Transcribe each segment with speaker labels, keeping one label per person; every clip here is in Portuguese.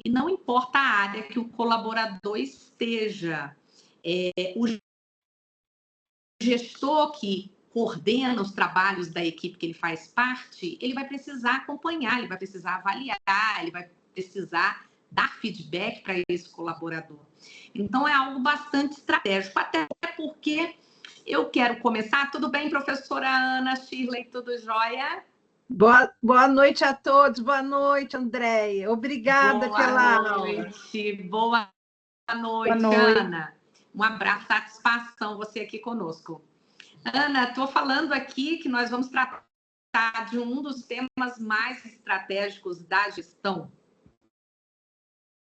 Speaker 1: E não importa a área que o colaborador esteja. O gestor que coordena os trabalhos da equipe que ele faz parte, ele vai precisar acompanhar, ele vai precisar avaliar, ele vai precisar dar feedback para esse colaborador. Então, é algo bastante estratégico, até porque eu quero começar. Tudo bem, professora Ana, Shirley, tudo jóia?
Speaker 2: Boa noite a todos, boa noite, Andréia. Obrigada pela aula.
Speaker 1: Boa noite, Ana. Um abraço, satisfação você aqui conosco. Ana, estou falando aqui que nós vamos tratar de um dos temas mais estratégicos da gestão.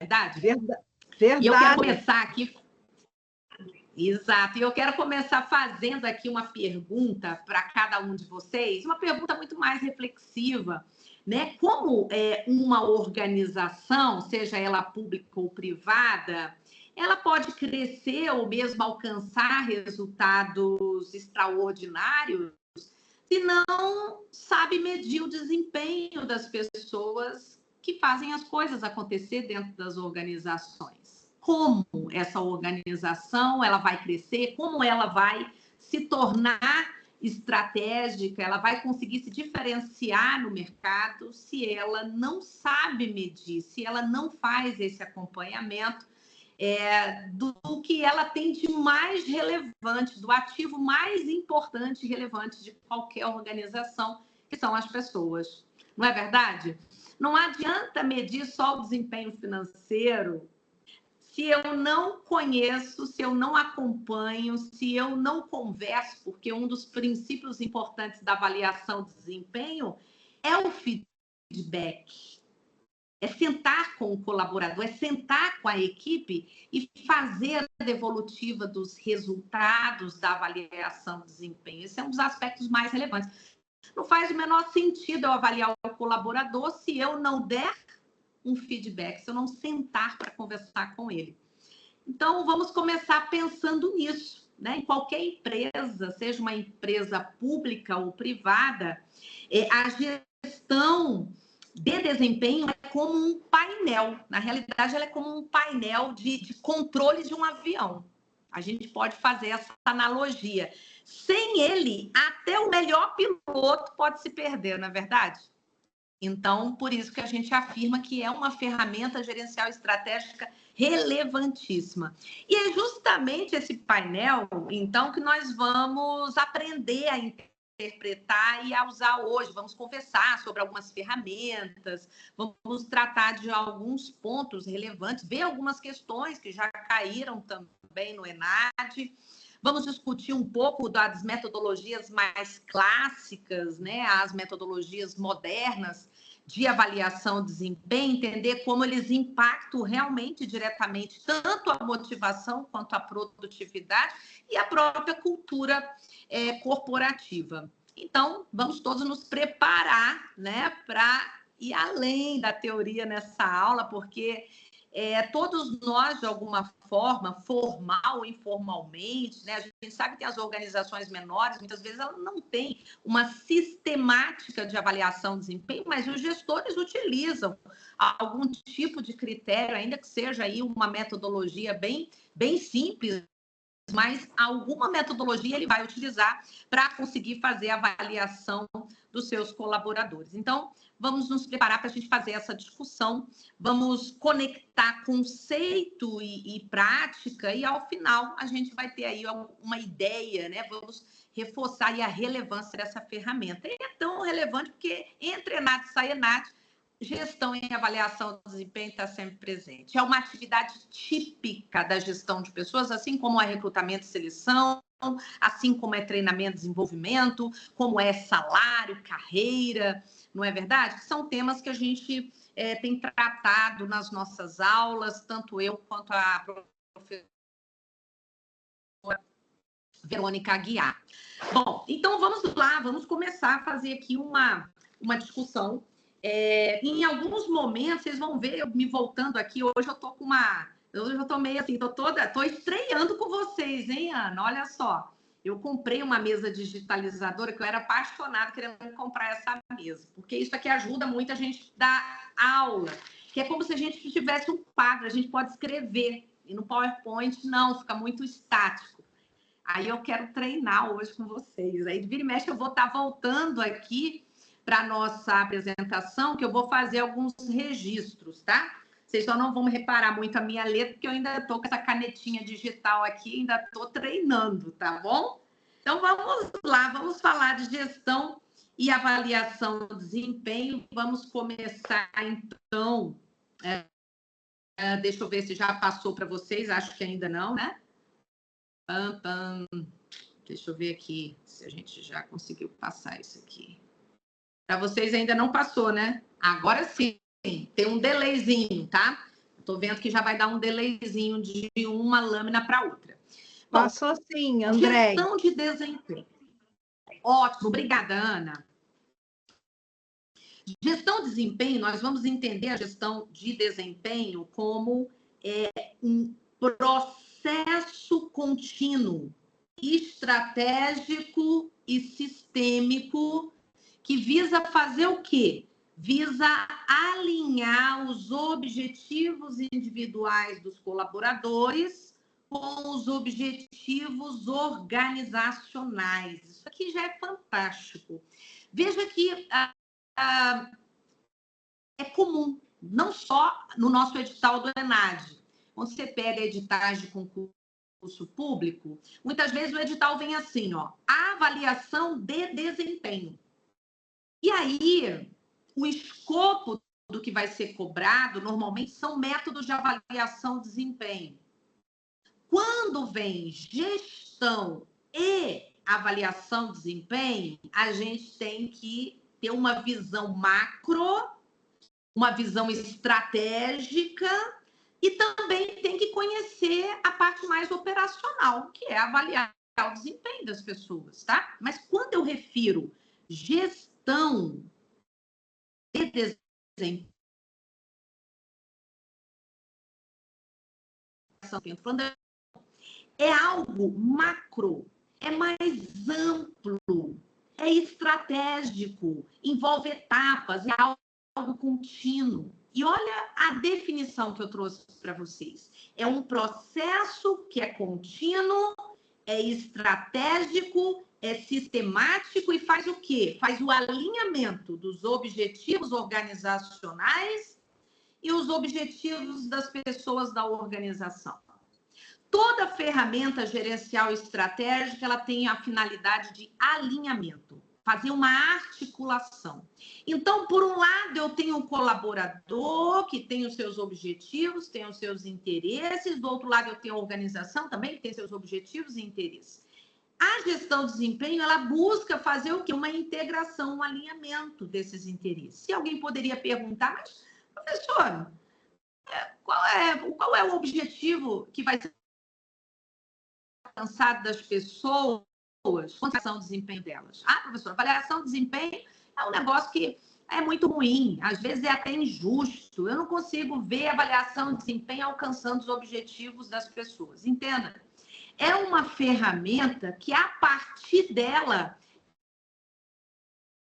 Speaker 1: Verdade?
Speaker 2: Verdade.
Speaker 1: E eu quero começar aqui... Exato. E eu quero começar fazendo aqui uma pergunta para cada um de vocês, uma pergunta muito mais reflexiva, né? Como uma organização, seja ela pública ou privada, ela pode crescer ou mesmo alcançar resultados extraordinários se não sabe medir o desempenho das pessoas que fazem as coisas acontecer dentro das organizações. Como essa organização ela vai crescer, como ela vai se tornar estratégica, ela vai conseguir se diferenciar no mercado se ela não sabe medir, se ela não faz esse acompanhamento do que ela tem de mais relevante, do ativo mais importante e relevante de qualquer organização, que são as pessoas. Não é verdade? Não adianta medir só o desempenho financeiro se eu não conheço, se eu não acompanho, se eu não converso, porque um dos princípios importantes da avaliação de desempenho é o feedback. É sentar com o colaborador, é sentar com a equipe e fazer a devolutiva dos resultados da avaliação de desempenho. Esse é um dos aspectos mais relevantes. Não faz o menor sentido eu avaliar o colaborador se eu não der um feedback, se eu não sentar para conversar com ele. Então, vamos começar pensando nisso, né? Em qualquer empresa, seja uma empresa pública ou privada, a gestão de desempenho é como um painel. Na realidade, ela é como um painel de controle de um avião. A gente pode fazer essa analogia. Sem ele, até o melhor piloto pode se perder, não é verdade? Então, por isso que a gente afirma que é uma ferramenta gerencial estratégica relevantíssima. E é justamente esse painel, então, que nós vamos aprender a interpretar e a usar hoje. Vamos conversar sobre algumas ferramentas, vamos tratar de alguns pontos relevantes, ver algumas questões que já caíram também no ENAD. Vamos discutir um pouco das metodologias mais clássicas, né? As metodologias modernas de avaliação de desempenho, entender como eles impactam realmente diretamente tanto a motivação quanto a produtividade e a própria cultura corporativa. Então, vamos todos nos preparar, né, para ir além da teoria nessa aula, porque todos nós, de alguma forma, formal ou informalmente, né? A gente sabe que tem as organizações menores, muitas vezes elas não têm uma sistemática de avaliação de desempenho, mas os gestores utilizam algum tipo de critério, ainda que seja aí uma metodologia bem simples, mas alguma metodologia ele vai utilizar para conseguir fazer a avaliação dos seus colaboradores. Então, vamos nos preparar para a gente fazer essa discussão, vamos conectar conceito e prática, e ao final a gente vai ter aí uma ideia, né? Vamos reforçar aí a relevância dessa ferramenta. E é tão relevante porque entre ENAD e sai ENAD, gestão e avaliação do desempenho está sempre presente. É uma atividade típica da gestão de pessoas, assim como é recrutamento e seleção, assim como é treinamento e desenvolvimento, como é salário, carreira, não é verdade? Que são temas que a gente tem tratado nas nossas aulas, tanto eu quanto a professora Verônica Aguiar. Bom, então vamos lá, vamos começar a fazer aqui uma discussão. Em alguns momentos, vocês vão ver eu me voltando aqui. Hoje eu tô com hoje eu tô meio assim, tô estreando com vocês, hein, Ana? Olha só. Eu comprei uma mesa digitalizadora que eu era apaixonada querendo comprar essa mesa, porque isso aqui ajuda muito a gente dar aula. que é como se a gente tivesse um quadro, a gente pode escrever. E no PowerPoint, não, fica muito estático. Aí eu quero treinar hoje com vocês. Aí, de vira e mexe, eu vou estar voltando aqui para a nossa apresentação, que eu vou fazer alguns registros, tá? Vocês só não vão reparar muito a minha letra, porque eu ainda estou com essa canetinha digital aqui, ainda estou treinando, tá bom? Então, vamos lá, vamos falar de gestão e avaliação de desempenho. Vamos começar, então. Deixa eu ver se já passou para vocês, acho que ainda não, né? Deixa eu ver aqui se a gente já conseguiu passar isso aqui. Para vocês ainda não passou, né? Agora sim, tem um delayzinho, tá? Estou vendo que já vai dar um delayzinho de uma lâmina para outra.
Speaker 2: Passou sim, André.
Speaker 1: Gestão de desempenho. Ótimo, obrigada, Ana. Gestão de desempenho, nós vamos entender a gestão de desempenho como um processo contínuo, estratégico e sistêmico que visa fazer o quê? Visa alinhar os objetivos individuais dos colaboradores com os objetivos organizacionais. Isso aqui já é fantástico. Veja que é comum, não só no nosso edital do ENAD. Quando você pega editais de concurso público, muitas vezes o edital vem assim, ó, avaliação de desempenho. E aí, o escopo do que vai ser cobrado, normalmente, são métodos de avaliação de desempenho. Quando vem gestão e avaliação de desempenho, a gente tem que ter uma visão macro, uma visão estratégica e também tem que conhecer a parte mais operacional, que é avaliar o desempenho das pessoas, tá? Mas quando eu refiro gestão de desempenho, é algo macro, é mais amplo, é estratégico, envolve etapas, é algo contínuo. E olha a definição que eu trouxe para vocês. É um processo que é contínuo, é estratégico, é sistemático e faz o quê? Faz o alinhamento dos objetivos organizacionais e os objetivos das pessoas da organização. Toda ferramenta gerencial estratégica, ela tem a finalidade de alinhamento, fazer uma articulação. Então, por um lado, eu tenho um colaborador que tem os seus objetivos, tem os seus interesses. Do outro lado, eu tenho a organização também, que tem seus objetivos e interesses. A gestão de desempenho, ela busca fazer o quê? Uma integração, um alinhamento desses interesses. Se alguém poderia perguntar, mas, professor, qual é o objetivo que vai ser alcançado das pessoas com a avaliação de desempenho delas? Ah, professor, avaliação de desempenho é um negócio que é muito ruim, às vezes é até injusto. Eu não consigo ver a avaliação de desempenho alcançando os objetivos das pessoas. Entenda, é uma ferramenta que, a partir dela,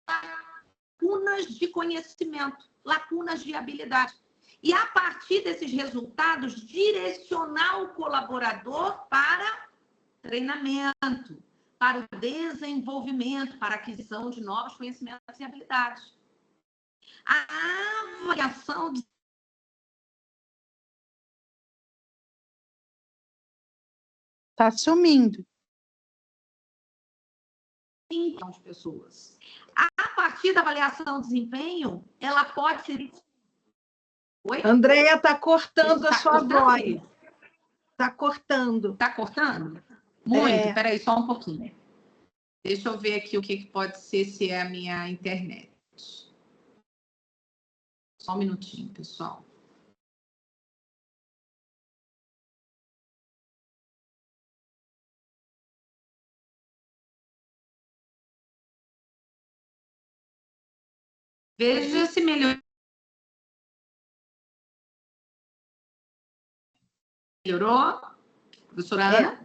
Speaker 1: lacunas de conhecimento, lacunas de habilidade. E, a partir desses resultados, direcionar o colaborador para treinamento, para o desenvolvimento, para a aquisição de novos conhecimentos e habilidades. A avaliação de
Speaker 2: está sumindo.
Speaker 1: As pessoas. A partir da avaliação de desempenho, ela pode ser... Oi?
Speaker 2: Andréia, está cortando a sua voz.
Speaker 1: Aí?
Speaker 2: Está cortando.
Speaker 1: Está cortando? Muito. Espera aí, só um pouquinho. Deixa eu ver aqui o que pode ser, se é a minha internet. Só um minutinho, pessoal. Veja se melhorou. Melhorou? Professora Ana?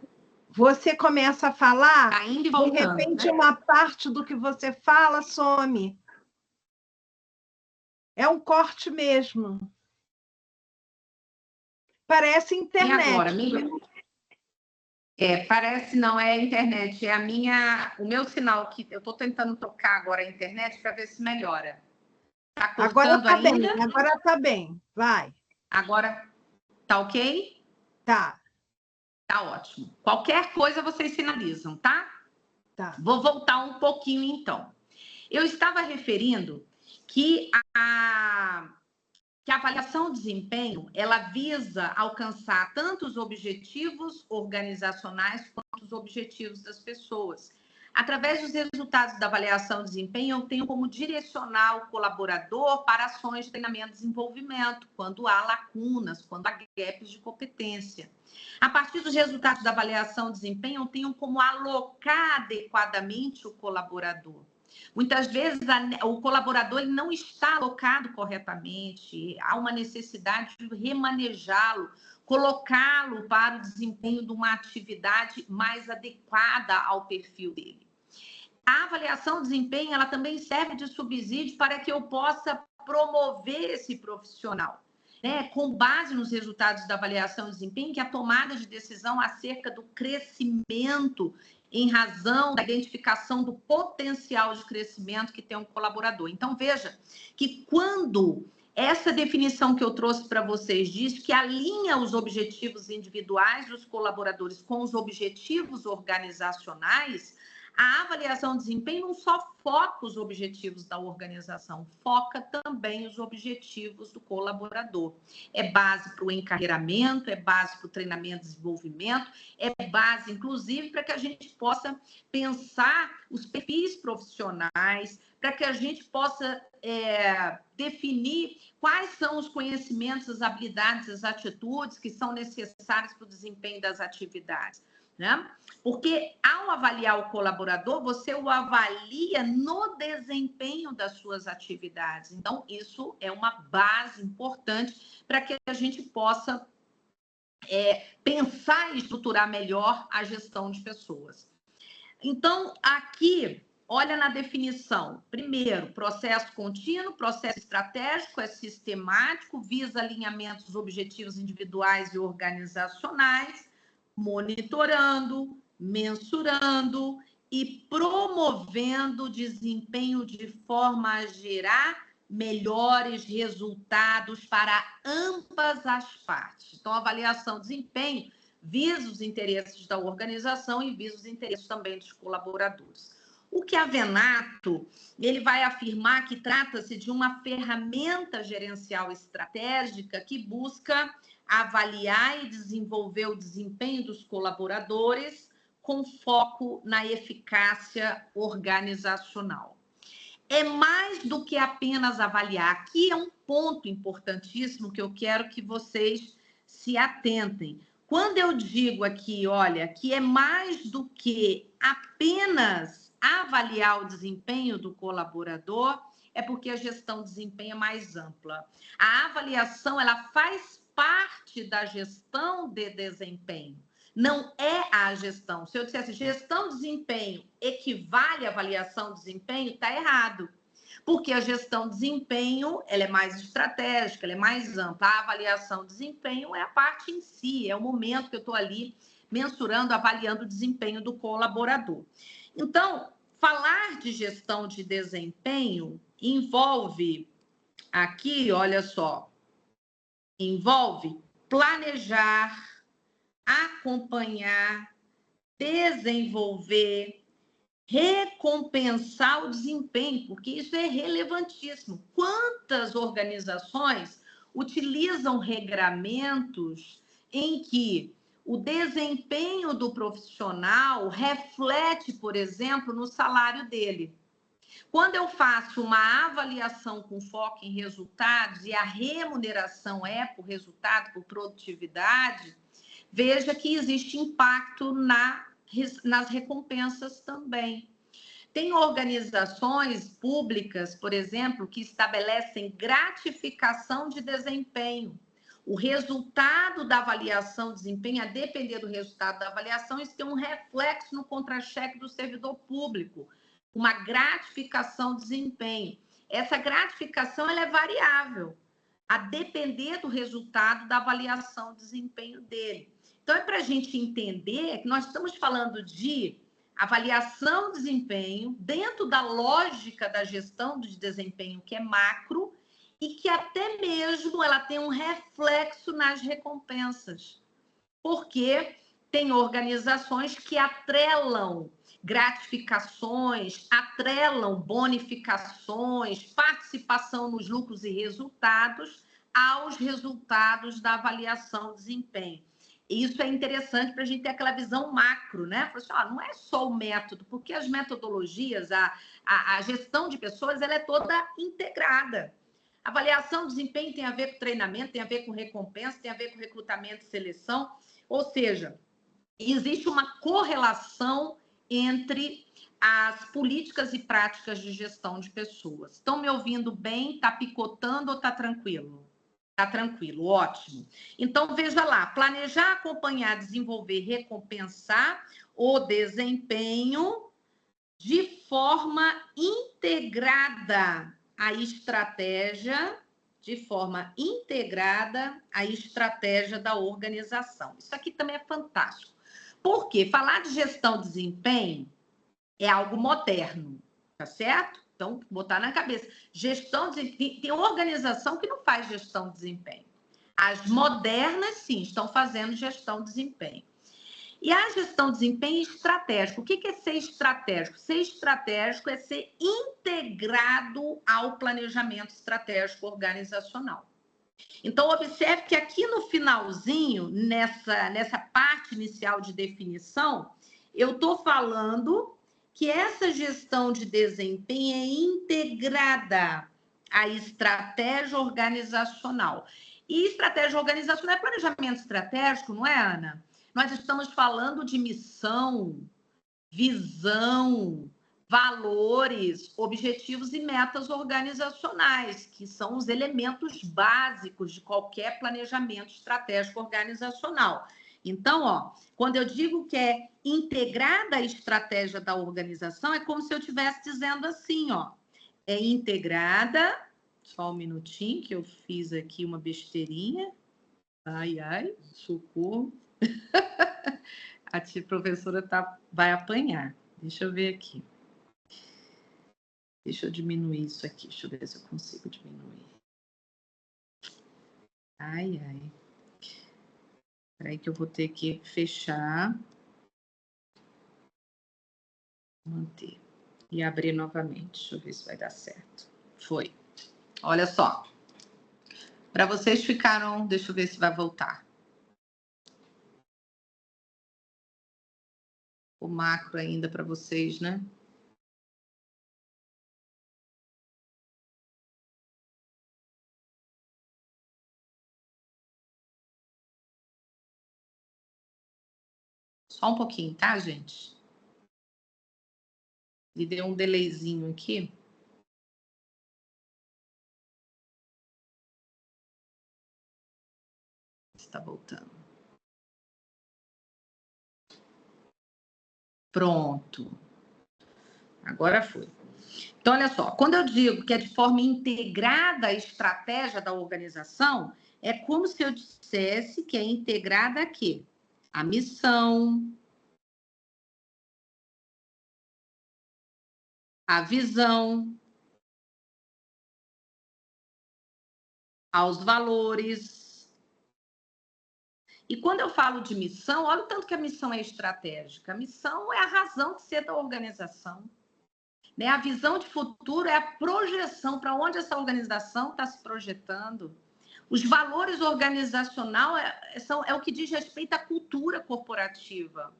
Speaker 2: Você começa a falar,
Speaker 1: ainda voltando,
Speaker 2: de repente,
Speaker 1: né?
Speaker 2: Uma parte do que você fala some. É um corte mesmo. Parece
Speaker 1: E
Speaker 2: internet.
Speaker 1: agora, parece não, é a internet, o meu sinal que eu estou tentando tocar agora a internet para ver se melhora. Está
Speaker 2: Agora
Speaker 1: cortando
Speaker 2: está bem,
Speaker 1: ainda?
Speaker 2: agora está bem. Vai.
Speaker 1: Agora tá ok?
Speaker 2: Tá,
Speaker 1: Tá ótimo. Qualquer coisa vocês sinalizam, tá?
Speaker 2: tá.
Speaker 1: Vou voltar um pouquinho então. Eu estava referindo que a avaliação de desempenho, ela visa alcançar tanto os objetivos organizacionais quanto os objetivos das pessoas. Através dos resultados da avaliação de desempenho, eu tenho como direcionar o colaborador para ações de treinamento e desenvolvimento, quando há lacunas, quando há gaps de competência. A partir dos resultados da avaliação de desempenho, eu tenho como alocar adequadamente o colaborador. Muitas vezes o colaborador ele não está alocado corretamente, há uma necessidade de remanejá-lo, colocá-lo para o desempenho de uma atividade mais adequada ao perfil dele. A avaliação de desempenho ela também serve de subsídio para que eu possa promover esse profissional. Com base nos resultados da avaliação de desempenho, que a tomada de decisão acerca do crescimento em razão da identificação do potencial de crescimento que tem um colaborador. Então, veja que quando essa definição que eu trouxe para vocês diz que alinha os objetivos individuais dos colaboradores com os objetivos organizacionais, a avaliação de desempenho não só foca os objetivos da organização, foca também os objetivos do colaborador. É base para o encarreiramento, é base para o treinamento e desenvolvimento, é base, inclusive, para que a gente possa pensar os perfis profissionais, para que a gente possa definir quais são os conhecimentos, as habilidades, as atitudes que são necessárias para o desempenho das atividades. Né? Porque ao avaliar o colaborador, você o avalia no desempenho das suas atividades. Então, isso é uma base importante para que a gente possa pensar e estruturar melhor a gestão de pessoas. Então, aqui, olha na definição. Primeiro, processo contínuo, processo estratégico, é sistemático, visa alinhamentos objetivos individuais e organizacionais, monitorando, mensurando e promovendo o desempenho de forma a gerar melhores resultados para ambas as partes. Então, a avaliação de desempenho visa os interesses da organização e visa os interesses também dos colaboradores. O Chiavenato, ele vai afirmar que trata-se de uma ferramenta gerencial estratégica que busca avaliar e desenvolver o desempenho dos colaboradores com foco na eficácia organizacional. É mais do que apenas avaliar. Aqui é um ponto importantíssimo que eu quero que vocês se atentem. Quando eu digo aqui, olha, que é mais do que apenas avaliar o desempenho do colaborador, é porque a gestão de desempenho é mais ampla. A avaliação, ela faz parte da gestão de desempenho. Não é a gestão. Se eu dissesse gestão de desempenho equivale à avaliação de desempenho, está errado. Porque a gestão de desempenho ela é mais estratégica, ela é mais ampla. A avaliação de desempenho é a parte em si, é o momento que eu estou ali mensurando, avaliando o desempenho do colaborador. Então, falar de gestão de desempenho envolve aqui, olha só, envolve planejar, acompanhar, desenvolver, recompensar o desempenho, porque isso é relevantíssimo. Quantas organizações utilizam regramentos em que o desempenho do profissional reflete, por exemplo, no salário dele? Quando eu faço uma avaliação com foco em resultados e a remuneração é por resultado, por produtividade, veja que existe impacto nas recompensas também. Tem organizações públicas, por exemplo, que estabelecem gratificação de desempenho. O resultado da avaliação de desempenho, a depender do resultado da avaliação, isso tem um reflexo no contra-cheque do servidor público, uma gratificação de desempenho. Essa gratificação ela é variável. a depender do resultado da avaliação de desempenho dele. Então, é para a gente entender que nós estamos falando de avaliação de desempenho dentro da lógica da gestão de desempenho, que é macro, e que até mesmo ela tem um reflexo nas recompensas. Porque tem organizações que atrelam gratificações, atrelam bonificações, participação nos lucros e resultados aos resultados da avaliação de desempenho. E isso é interessante para a gente ter aquela visão macro, né? Assim, não é só o método, porque as metodologias, a gestão de pessoas, ela é toda integrada. Avaliação de desempenho tem a ver com treinamento, tem a ver com recompensa, tem a ver com recrutamento e seleção. Ou seja, existe uma correlação entre as políticas e práticas de gestão de pessoas. Estão me ouvindo bem? Está picotando ou está tranquilo? Está tranquilo, ótimo. Então, veja lá, planejar, acompanhar, desenvolver, recompensar o desempenho de forma integrada à estratégia, da organização. Isso aqui também é fantástico. Porque falar de gestão de desempenho é algo moderno, tá certo? Então, botar na cabeça. Gestão de desempenho, tem organização que não faz gestão de desempenho. As modernas, sim, estão fazendo gestão de desempenho. E a gestão de desempenho estratégico. O que é ser estratégico? Ser estratégico é ser integrado ao planejamento estratégico organizacional. Então, observe que aqui no finalzinho, nessa parte inicial de definição, eu estou falando que essa gestão de desempenho é integrada à estratégia organizacional. E estratégia organizacional é planejamento estratégico, não é, Ana? Nós estamos falando de missão, visão, valores, objetivos e metas organizacionais, que são os elementos básicos de qualquer planejamento estratégico organizacional. Então, quando eu digo que é integrada a estratégia da organização, é como se eu estivesse dizendo assim, é integrada, só um minutinho que eu fiz aqui uma besteirinha. Ai, socorro. A tia professora vai apanhar. Deixa eu ver aqui. Deixa eu diminuir isso aqui. Deixa eu ver se eu consigo diminuir. Ai. Espera aí que eu vou ter que fechar. Manter. E abrir novamente. Deixa eu ver se vai dar certo. Foi. Olha só. Para vocês ficaram... Deixa eu ver se vai voltar. O macro ainda para vocês, né? Só um pouquinho, tá, gente? E deu um delayzinho aqui. Está voltando. Pronto. Agora foi. Então, olha só, quando eu digo que é de forma integrada a estratégia da organização, é como se eu dissesse que é integrada aqui a missão, a visão, aos valores. E quando eu falo de missão, olha o tanto que a missão é estratégica. A missão é a razão de ser da organização. Né? A visão de futuro é a projeção para onde essa organização está se projetando. Os valores organizacionais é o que diz respeito à cultura corporativa.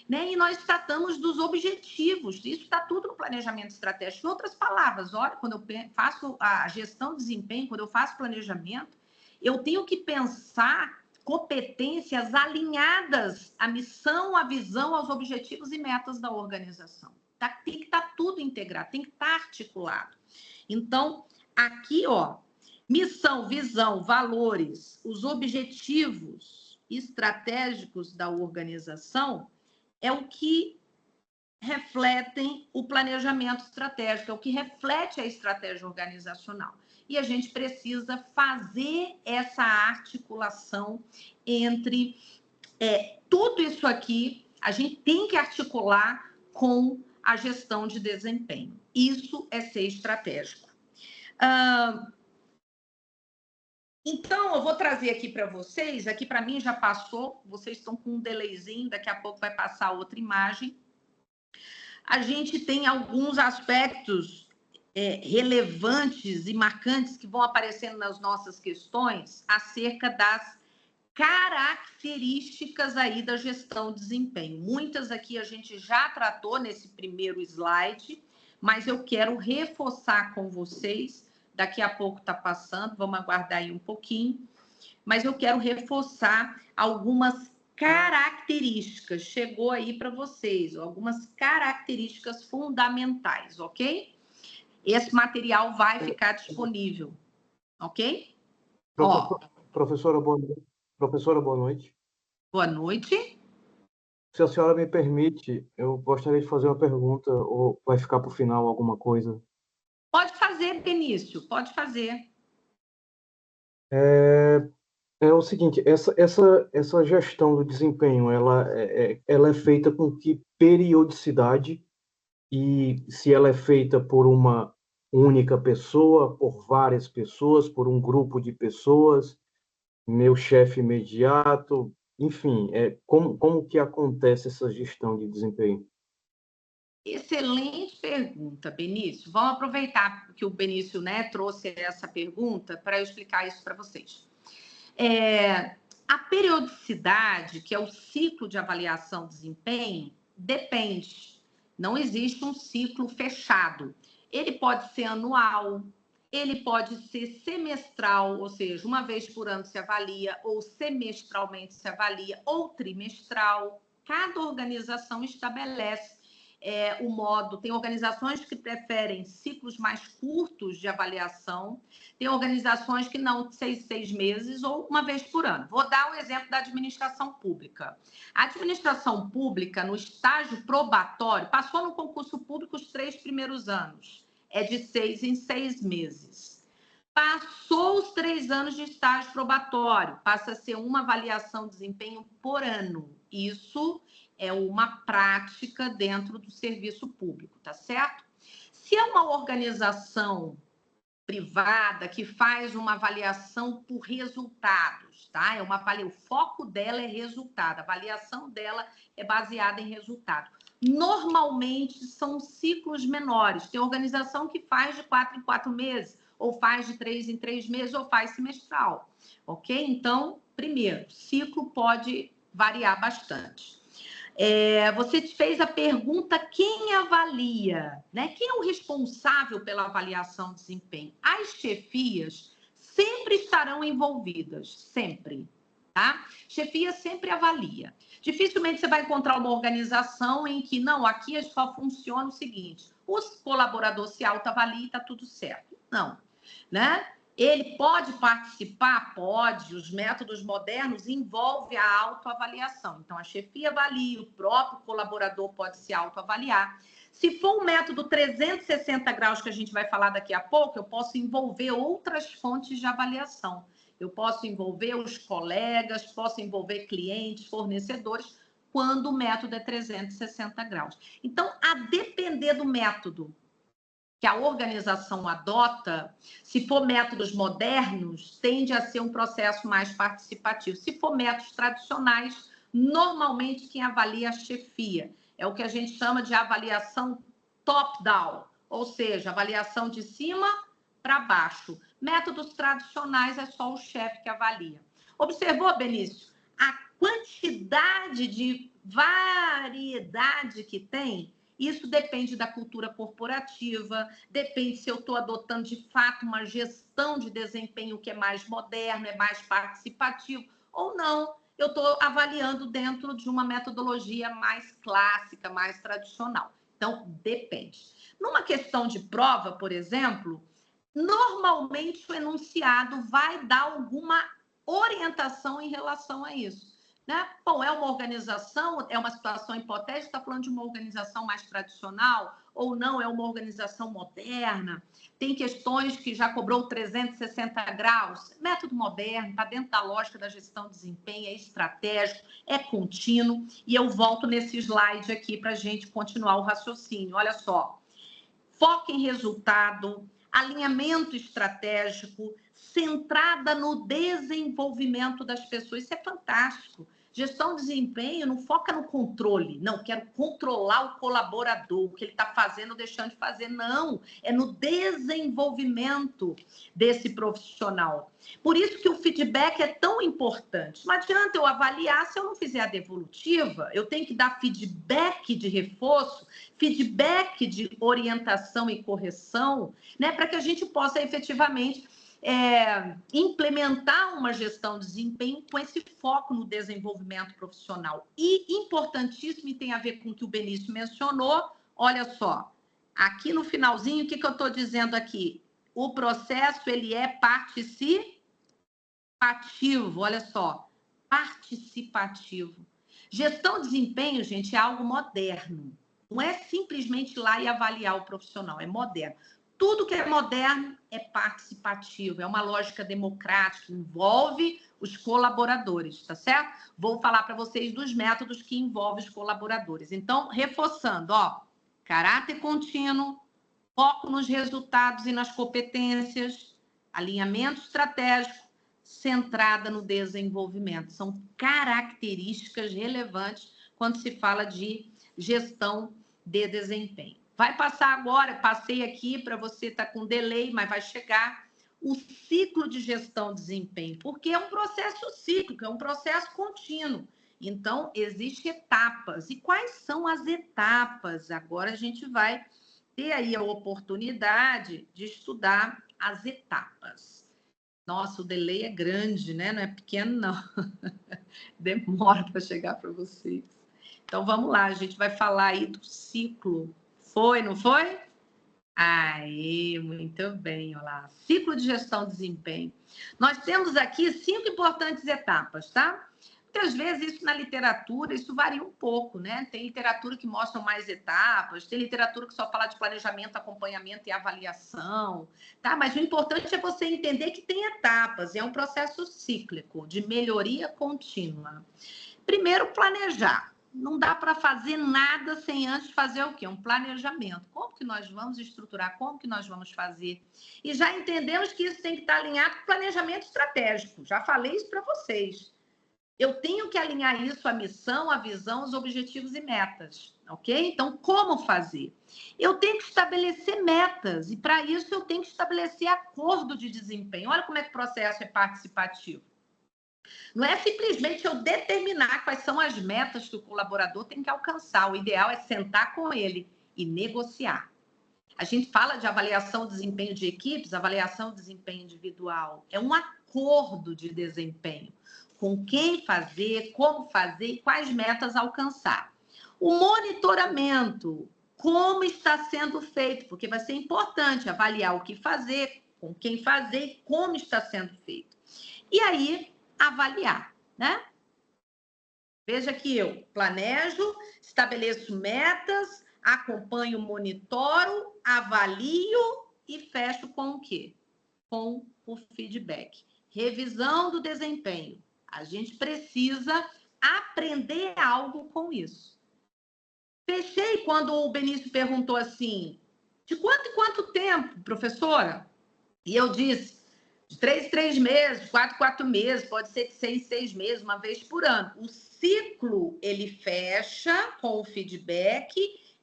Speaker 1: Né? E nós tratamos dos objetivos. Isso está tudo no planejamento estratégico. Em outras palavras, olha, quando eu faço a gestão de desempenho, quando eu faço planejamento, eu tenho que pensar competências alinhadas à missão, à visão, aos objetivos e metas da organização. Tem que estar tudo integrado, tem que estar articulado. Então, aqui, missão, visão, valores, os objetivos estratégicos da organização é o que refletem o planejamento estratégico, é o que reflete a estratégia organizacional. e a gente precisa fazer essa articulação entre tudo isso aqui, a gente tem que articular com a gestão de desempenho. Isso é ser estratégico. Então, eu vou trazer aqui para vocês, aqui para mim já passou, vocês estão com um delayzinho, daqui a pouco vai passar outra imagem. A gente tem alguns aspectos relevantes e marcantes que vão aparecendo nas nossas questões acerca das características aí da gestão de desempenho. Muitas aqui a gente já tratou nesse primeiro slide, mas eu quero reforçar com vocês. Daqui a pouco está passando, vamos aguardar aí um pouquinho. Mas eu quero reforçar algumas características. Chegou aí para vocês, algumas características fundamentais, ok? Esse material vai ficar disponível, ok?
Speaker 3: Professora, boa noite. Professora, boa noite.
Speaker 1: Boa noite.
Speaker 3: Se a senhora me permite, eu gostaria de fazer uma pergunta, ou vai ficar para o final alguma coisa?
Speaker 1: Pode fazer, Benício, pode fazer.
Speaker 3: É o seguinte, essa gestão do desempenho, ela é feita com que periodicidade, e se ela é feita por uma única pessoa, por várias pessoas, por um grupo de pessoas, meu chefe imediato, enfim, como que acontece essa gestão de desempenho?
Speaker 1: Excelente pergunta, Benício. Vamos aproveitar que o Benício, trouxe essa pergunta para eu explicar isso para vocês. A periodicidade, que é o ciclo de avaliação de desempenho, depende. Não existe um ciclo fechado. Ele pode ser anual, ele pode ser semestral, ou seja, uma vez por ano se avalia, ou semestralmente se avalia, ou trimestral. Cada organização estabelece o modo. Tem organizações que preferem ciclos mais curtos de avaliação, tem organizações que não, 6 meses ou uma vez por ano. Vou dar o exemplo da administração pública. A administração pública, no estágio probatório, passou no concurso público os 3 primeiros anos. É de 6 em 6 meses. Passou os 3 anos de estágio probatório, passa a ser uma avaliação de desempenho por ano. Isso é uma prática dentro do serviço público, tá certo? Se é uma organização privada que faz uma avaliação por resultados, tá? O foco dela é resultado, a avaliação dela é baseada em resultado. Normalmente são ciclos menores. Tem organização que faz de 4 em 4 meses, ou faz de 3 em 3 meses, ou faz semestral, ok? Então, primeiro, ciclo pode variar bastante. Você te fez a pergunta, quem avalia, né? Quem é o responsável pela avaliação de desempenho? As chefias sempre estarão envolvidas, sempre, tá? Chefia sempre avalia. Dificilmente você vai encontrar uma organização em que, não, aqui só funciona o seguinte, o colaborador se autoavalia e está tudo certo. Não, né? Ele pode participar? Pode. Os métodos modernos envolvem a autoavaliação. Então, a chefia avalia, o próprio colaborador pode se autoavaliar. Se for um método 360 graus, que a gente vai falar daqui a pouco, eu posso envolver outras fontes de avaliação. Eu posso envolver os colegas, posso envolver clientes, fornecedores, quando o método é 360 graus. Então, a depender do método que a organização adota, se for métodos modernos, tende a ser um processo mais participativo. Se for métodos tradicionais, normalmente quem avalia é a chefia. É o que a gente chama de avaliação top-down, ou seja, avaliação de cima para baixo. Métodos tradicionais é só o chefe que avalia. Observou, Benício? A quantidade de variedade que tem? Isso depende da cultura corporativa, depende se eu estou adotando de fato uma gestão de desempenho que é mais moderno, é mais participativo, ou não, eu estou avaliando dentro de uma metodologia mais clássica, mais tradicional. Então, depende. Numa questão de prova, por exemplo, normalmente o enunciado vai dar alguma orientação em relação a isso. Né? Bom, é uma organização, é uma situação hipotética, está falando de uma organização mais tradicional ou não, é uma organização moderna, tem questões que já cobrou 360 graus, método moderno, está dentro da lógica da gestão de desempenho, é estratégico, é contínuo, e eu volto nesse slide aqui para a gente continuar o raciocínio. Olha só, foco em resultado, alinhamento estratégico, centrada no desenvolvimento das pessoas. Isso é fantástico. Gestão de desempenho não foca no controle. Não, quero controlar o colaborador, o que ele está fazendo ou deixando de fazer. Não, é no desenvolvimento desse profissional. Por isso que o feedback é tão importante. Não adianta eu avaliar se eu não fizer a devolutiva. Eu tenho que dar feedback de reforço, feedback de orientação e correção, né, para que a gente possa efetivamente implementar uma gestão de desempenho com esse foco no desenvolvimento profissional. E importantíssimo, e tem a ver com o que o Benício mencionou, olha só, aqui no finalzinho, o que eu estou dizendo aqui? O processo, ele é participativo, olha só, participativo. Gestão de desempenho, gente, é algo moderno. Não é simplesmente ir lá e avaliar o profissional, é moderno. Tudo que é moderno é participativo, é uma lógica democrática, envolve os colaboradores, tá certo? Vou falar para vocês dos métodos que envolvem os colaboradores. Então, reforçando, ó, caráter contínuo, foco nos resultados e nas competências, alinhamento estratégico, centrada no desenvolvimento. São características relevantes quando se fala de gestão de desempenho. Vai passar agora, passei aqui para você estar com delay, mas vai chegar o ciclo de gestão de desempenho, porque é um processo cíclico, é um processo contínuo. Então, existem etapas. E quais são as etapas? Agora a gente vai ter aí a oportunidade de estudar as etapas. Nossa, o delay é grande, né? Não é pequeno, não. Demora para chegar para vocês. Então, vamos lá, a gente vai falar aí do ciclo. Foi, não foi? Aí, muito bem, olha lá. Ciclo de gestão de desempenho. Nós temos aqui 5 importantes etapas, tá? Muitas vezes isso na literatura, isso varia um pouco, né? Tem literatura que mostra mais etapas, tem literatura que só fala de planejamento, acompanhamento e avaliação, tá? Mas o importante é você entender que tem etapas, é um processo cíclico de melhoria contínua. Primeiro, planejar. Não dá para fazer nada sem antes fazer o quê? Um planejamento. Como que nós vamos estruturar? Como que nós vamos fazer? E já entendemos que isso tem que estar alinhado com o planejamento estratégico. Já falei isso para vocês. Eu tenho que alinhar isso à missão, à visão, aos objetivos e metas, ok? Então, como fazer? Eu tenho que estabelecer metas e, para isso, eu tenho que estabelecer acordo de desempenho. Olha como é que o processo é participativo. Não é simplesmente eu determinar quais são as metas que o colaborador tem que alcançar. O ideal é sentar com ele e negociar. A gente fala de avaliação de desempenho de equipes, avaliação de desempenho individual. É um acordo de desempenho. Com quem fazer, como fazer e quais metas alcançar. O monitoramento, como está sendo feito, porque vai ser importante avaliar o que fazer, com quem fazer e como está sendo feito. E aí, avaliar, né? Veja que eu planejo, estabeleço metas, acompanho, monitoro, avalio e fecho com o quê? Com o feedback. Revisão do desempenho. A gente precisa aprender algo com isso. Fechei quando o Benício perguntou assim, de quanto em quanto tempo, professora? E eu disse, de 3 em 3 meses, 4 em 4 meses, pode ser de 6 em 6 meses, uma vez por ano. O ciclo, ele fecha com o feedback,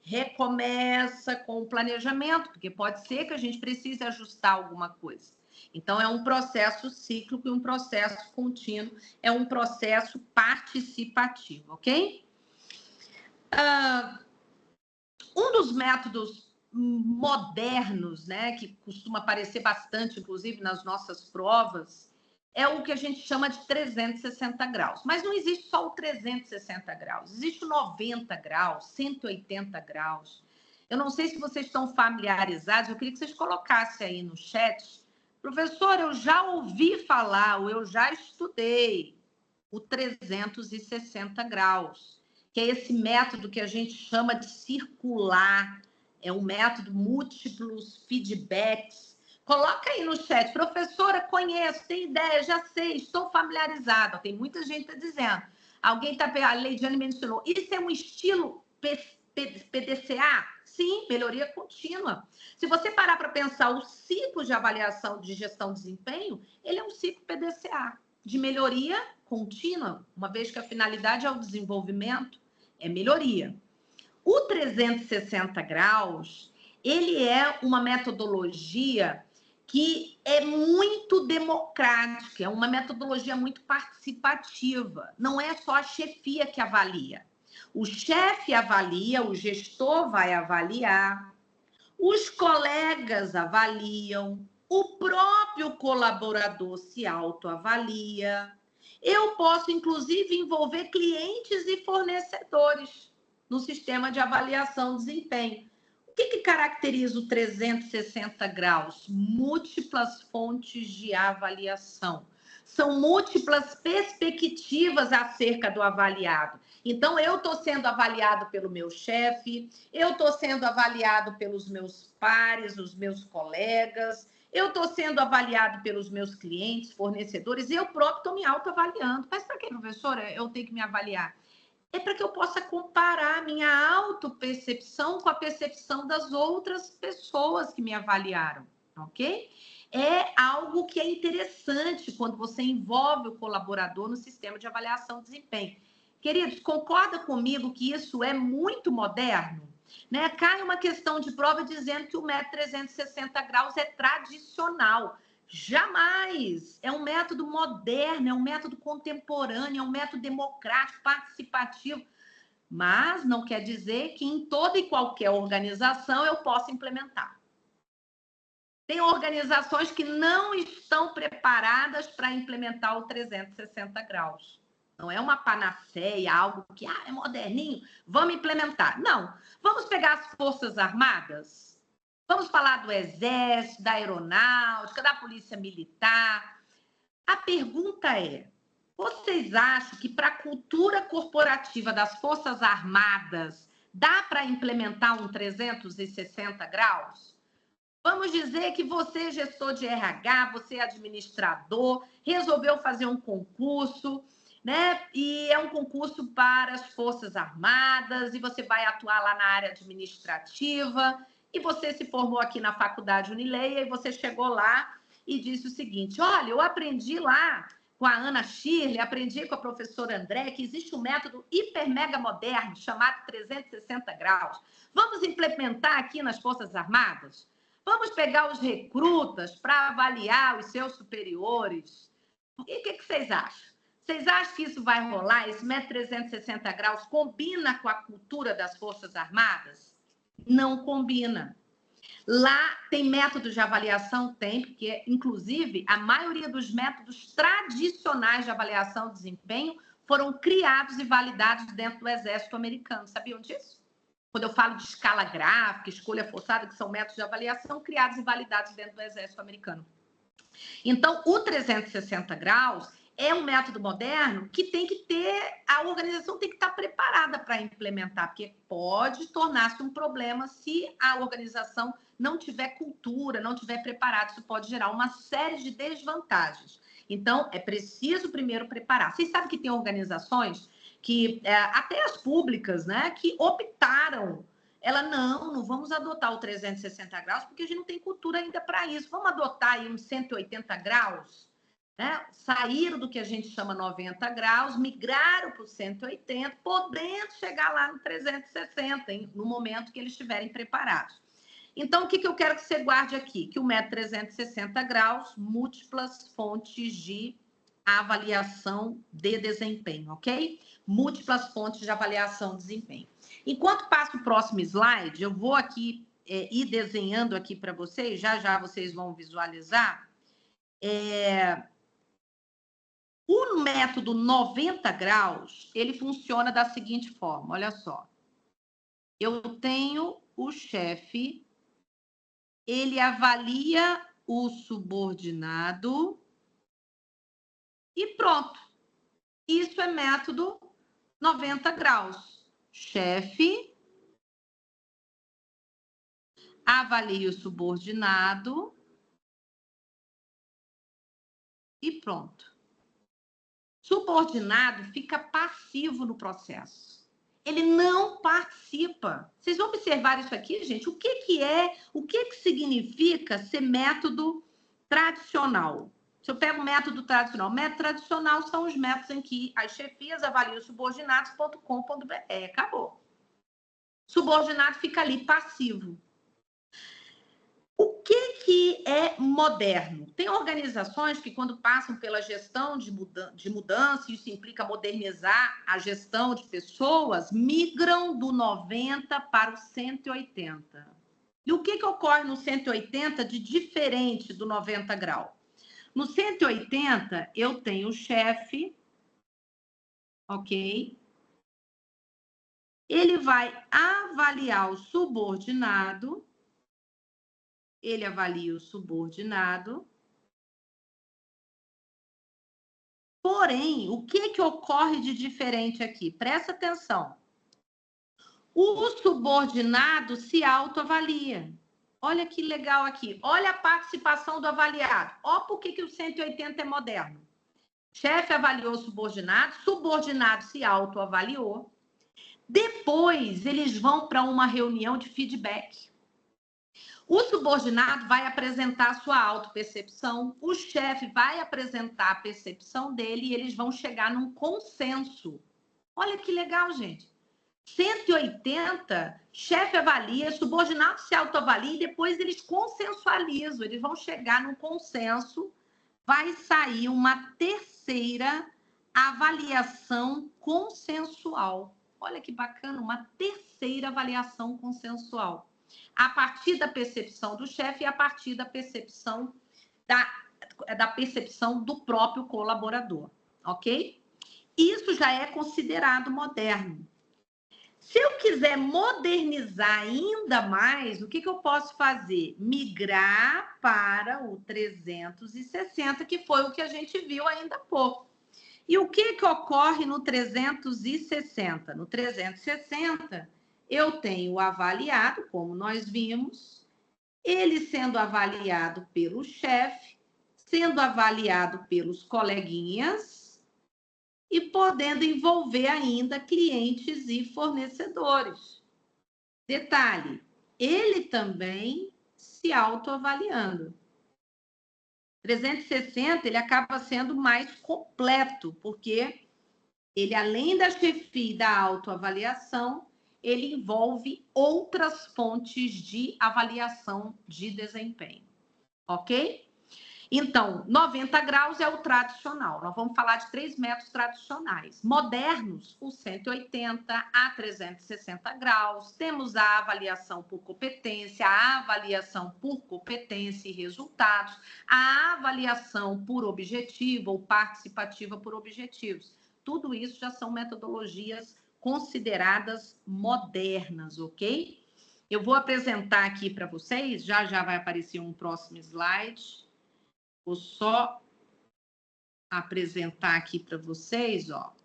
Speaker 1: recomeça com o planejamento, porque pode ser que a gente precise ajustar alguma coisa. Então, é um processo cíclico e um processo contínuo, é um processo participativo, ok? Um dos métodos modernos, né, que costuma aparecer bastante, inclusive, nas nossas provas, é o que a gente chama de 360 graus. Mas não existe só o 360 graus, existe o 90 graus, 180 graus. Eu não sei se vocês estão familiarizados, eu queria que vocês colocassem aí no chat. Professor, eu já ouvi falar, ou eu já estudei. o 360 graus, que é esse método que a gente chama de circular, é um método múltiplos feedbacks. Coloca aí no chat, professora, conheço, tem ideia, já sei, estou familiarizada. Tem muita gente que está dizendo. Alguém está pegando, a Leidiane mencionou, isso é um estilo PDCA? Sim, melhoria contínua. Se você parar para pensar o ciclo de avaliação de gestão de desempenho, ele é um ciclo PDCA, de melhoria contínua, uma vez que a finalidade é o desenvolvimento, é melhoria. O 360 graus, ele é uma metodologia que é muito democrática, é uma metodologia muito participativa. Não é só a chefia que avalia. O chefe avalia, o gestor vai avaliar, os colegas avaliam, o próprio colaborador se autoavalia. Eu posso, inclusive, envolver clientes e fornecedores no sistema de avaliação de desempenho. O que caracteriza o 360 graus? Múltiplas fontes de avaliação. São múltiplas perspectivas acerca do avaliado. Então, eu estou sendo avaliado pelo meu chefe, eu estou sendo avaliado pelos meus pares, os meus colegas, eu estou sendo avaliado pelos meus clientes, fornecedores, e eu próprio estou me autoavaliando. Mas para que, professora, eu tenho que me avaliar? É para que eu possa comparar a minha autopercepção com a percepção das outras pessoas que me avaliaram, ok? É algo que é interessante quando você envolve o colaborador no sistema de avaliação de desempenho. Queridos, concorda comigo que isso é muito moderno? Né? Cai uma questão de prova dizendo que o método 360 graus é tradicional. Jamais! É um método moderno, é um método contemporâneo, é um método democrático, participativo. Mas não quer dizer que em toda e qualquer organização eu possa implementar. Tem organizações que não estão preparadas para implementar o 360 graus. Não é uma panaceia, algo que é moderninho, vamos implementar. Não. Vamos pegar as Forças Armadas? Vamos falar do Exército, da Aeronáutica, da Polícia Militar. A pergunta é, vocês acham que para a cultura corporativa das Forças Armadas dá para implementar um 360 graus? Vamos dizer que você, gestor de RH, você administrador, resolveu fazer um concurso, né? E é um concurso para as Forças Armadas, e você vai atuar lá na área administrativa, e você se formou aqui na Faculdade Unileia, e você chegou lá e disse o seguinte, olha, eu aprendi lá com a Ana Shirley, aprendi com a professora André, que existe um método hiper mega moderno, chamado 360 graus. Vamos implementar aqui nas Forças Armadas? Vamos pegar os recrutas para avaliar os seus superiores? E o que vocês acham? Vocês acham que isso vai rolar? Esse método 360 graus combina com a cultura das Forças Armadas? Não combina. Lá tem métodos de avaliação? Tem, porque, inclusive, a maioria dos métodos tradicionais de avaliação de desempenho foram criados e validados dentro do Exército americano. Sabiam disso? Quando eu falo de escala gráfica, escolha forçada, que são métodos de avaliação criados e validados dentro do Exército americano. Então, o 360 graus é um método moderno que tem que ter, a organização tem que estar preparada para implementar, porque pode tornar-se um problema se a organização não tiver cultura, não tiver preparada. Isso pode gerar uma série de desvantagens. Então, é preciso primeiro preparar. Vocês sabem que tem organizações que, até as públicas, né, que optaram, não vamos adotar o 360 graus, porque a gente não tem cultura ainda para isso. Vamos adotar aí uns 180 graus, né? Saíram do que a gente chama 90 graus, migraram para o 180, podendo chegar lá no 360, no momento que eles estiverem preparados. Então, o que eu quero que você guarde aqui? Que o método 360 graus, múltiplas fontes de avaliação de desempenho, ok? Múltiplas fontes de avaliação de desempenho. Enquanto passo o próximo slide, eu vou aqui ir desenhando aqui para vocês, já vocês vão visualizar. O método 90 graus, ele funciona da seguinte forma, olha só. Eu tenho o chefe, ele avalia o subordinado e pronto. Isso é método 90 graus. Chefe avalia o subordinado e pronto. Subordinado fica passivo no processo. Ele não participa. Vocês vão observar isso aqui, gente? O que significa ser método tradicional? Se eu pego o método tradicional são os métodos em que as chefias avaliam os subordinados.com.br. Acabou. Subordinado fica ali passivo. O que é moderno? Tem organizações que, quando passam pela gestão de mudança, isso implica modernizar a gestão de pessoas, migram do 90 para o 180. E o que ocorre no 180 de diferente do 90 grau? No 180, eu tenho o chefe, ok? Ele vai avaliar o subordinado. Ele avalia o subordinado. Porém, o que ocorre de diferente aqui? Presta atenção. O subordinado se autoavalia. Olha que legal aqui. Olha a participação do avaliado. Olha por que o 180 é moderno. Chefe avaliou o subordinado se autoavaliou. Depois, eles vão para uma reunião de feedback. O subordinado vai apresentar a sua autopercepção, o chefe vai apresentar a percepção dele e eles vão chegar num consenso. Olha que legal, gente. 180, chefe avalia, subordinado se autoavalia e depois eles consensualizam, eles vão chegar num consenso, vai sair uma terceira avaliação consensual. Olha que bacana, uma terceira avaliação consensual. A partir da percepção do chefe e a partir da percepção do próprio colaborador, ok? Isso já é considerado moderno. Se eu quiser modernizar ainda mais, o que eu posso fazer? Migrar para o 360, que foi o que a gente viu ainda há pouco. E o que ocorre no 360? No 360, eu tenho o avaliado, como nós vimos, ele sendo avaliado pelo chefe, sendo avaliado pelos coleguinhas e podendo envolver ainda clientes e fornecedores. Detalhe, ele também se autoavaliando. 360, ele acaba sendo mais completo, porque ele, além da chefia e da autoavaliação, ele envolve outras fontes de avaliação de desempenho, ok? Então, 90 graus é o tradicional. Nós vamos falar de 3 métodos tradicionais. Modernos, o 180 a 360 graus. Temos a avaliação por competência, a avaliação por competência e resultados, a avaliação por objetivo ou participativa por objetivos. Tudo isso já são metodologias consideradas modernas, ok? Eu vou apresentar aqui para vocês, já vai aparecer um próximo slide. Vou só apresentar aqui para vocês, ó,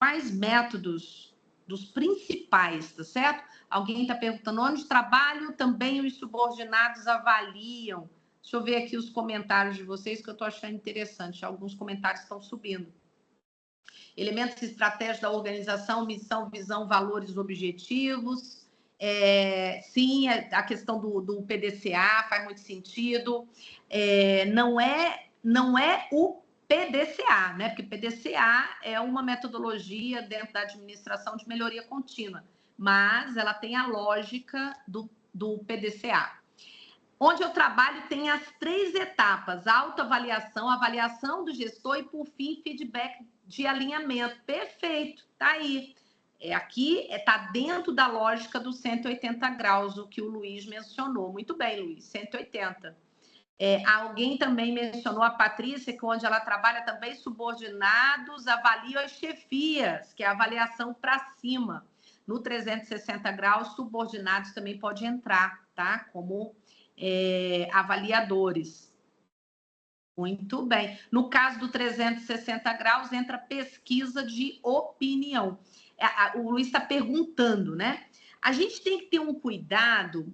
Speaker 1: quais métodos dos principais, tá certo? Alguém está perguntando onde trabalho, também os subordinados avaliam. Deixa eu ver aqui os comentários de vocês que eu estou achando interessante. Alguns comentários estão subindo. Elementos estratégicos da organização, missão, visão, valores, objetivos. Sim, a questão do PDCA faz muito sentido. Não é o PDCA, né? Porque PDCA é uma metodologia dentro da administração de melhoria contínua, mas ela tem a lógica do PDCA. Onde eu trabalho tem as 3 etapas: autoavaliação, avaliação do gestor e, por fim, feedback de alinhamento. Perfeito, tá aí. Aqui está dentro da lógica dos 180 graus, o que o Luiz mencionou. Muito bem, Luiz, 180. Alguém também mencionou a Patrícia, que onde ela trabalha também, subordinados avaliam as chefias, que é a avaliação para cima. No 360 graus, subordinados também pode entrar, tá? Como avaliadores. Muito bem. No caso do 360 graus, entra pesquisa de opinião. O Luiz está perguntando, né? A gente tem que ter um cuidado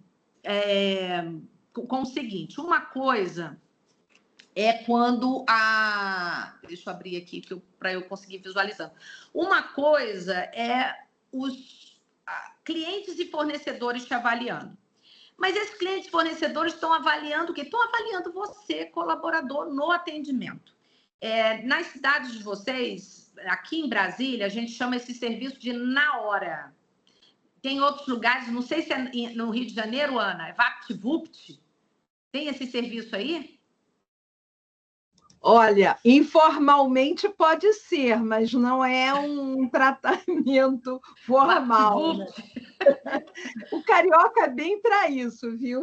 Speaker 1: com o seguinte: uma coisa é quando deixa eu abrir aqui para eu conseguir visualizar. Uma coisa é os clientes e fornecedores te avaliando. Mas esses clientes e fornecedores estão avaliando o quê? Estão avaliando você, colaborador, no atendimento. Nas cidades de vocês, aqui em Brasília, a gente chama esse serviço de na hora. Tem outros lugares, não sei se é no Rio de Janeiro, Ana, é VaptVupt. Tem esse serviço aí?
Speaker 2: Olha, informalmente pode ser, mas não é um tratamento formal. Né? O carioca é bem para isso, viu?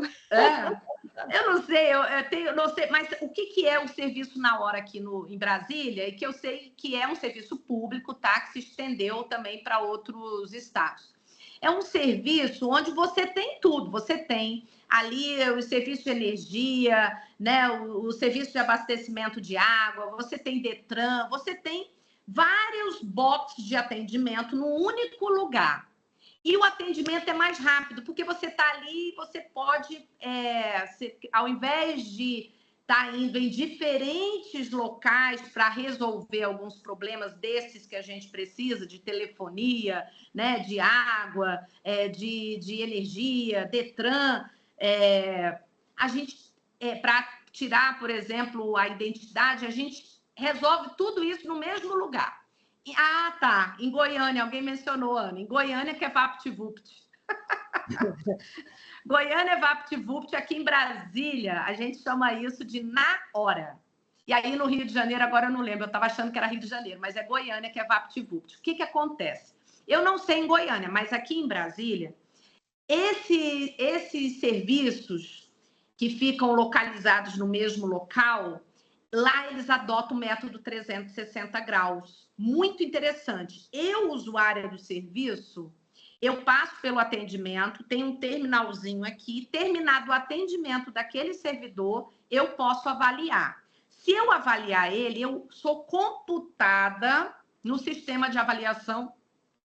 Speaker 1: Eu não sei, eu não sei, mas o que é o serviço na hora aqui em Brasília, e que eu sei que é um serviço público, tá? Que se estendeu também para outros estados. É um serviço onde você tem tudo, você tem ali o serviço de energia, né, o serviço de abastecimento de água, você tem Detran, você tem vários boxes de atendimento num único lugar. E o atendimento é mais rápido, porque você está ali e você pode, ao invés de estar indo em diferentes locais para resolver alguns problemas desses que a gente precisa, de telefonia, né, de água, de energia, Detran, a gente, para tirar, por exemplo, a identidade, a gente resolve tudo isso no mesmo lugar. Tá. Em Goiânia, alguém mencionou, Ana. Em Goiânia que é VaptVupt. Goiânia é VaptVupt. Aqui em Brasília, a gente chama isso de na hora. E aí no Rio de Janeiro, agora eu não lembro. Eu estava achando que era Rio de Janeiro, mas é Goiânia que é VaptVupt. O que acontece? Eu não sei em Goiânia, mas aqui em Brasília, esses serviços que ficam localizados no mesmo local, lá eles adotam o método 360 graus. Muito interessante. Eu, usuária do serviço, eu passo pelo atendimento, tem um terminalzinho aqui, terminado o atendimento daquele servidor, eu posso avaliar. Se eu avaliar ele, eu sou computada no sistema de avaliação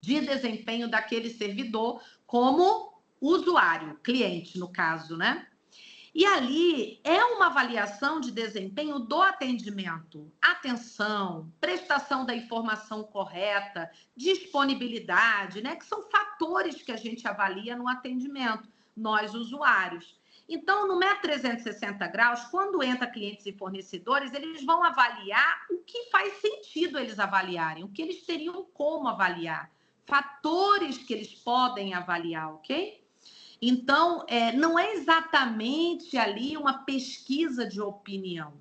Speaker 1: de desempenho daquele servidor como usuário, cliente, no caso, né? E ali é uma avaliação de desempenho do atendimento. Atenção, prestação da informação correta, disponibilidade, né? Que são fatores que a gente avalia no atendimento, nós usuários. Então, no método 360 graus, quando entra clientes e fornecedores, eles vão avaliar o que faz sentido eles avaliarem, o que eles teriam como avaliar, fatores que eles podem avaliar, ok? Então, não é exatamente ali uma pesquisa de opinião.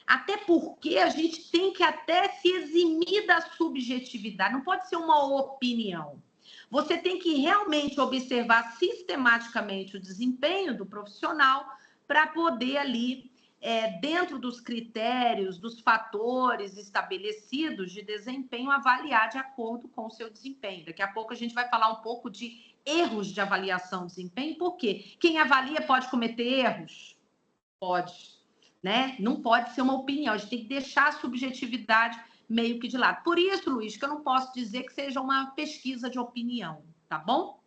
Speaker 1: Até porque a gente tem que até se eximir da subjetividade. Não pode ser uma opinião. Você tem que realmente observar sistematicamente o desempenho do profissional para poder ali, dentro dos critérios, dos fatores estabelecidos de desempenho, avaliar de acordo com o seu desempenho. Daqui a pouco a gente vai falar um pouco de erros de avaliação de desempenho, porque quem avalia pode cometer erros? Pode, né? Não pode ser uma opinião, a gente tem que deixar a subjetividade meio que de lado. Por isso, Luiz, que eu não posso dizer que seja uma pesquisa de opinião, tá bom?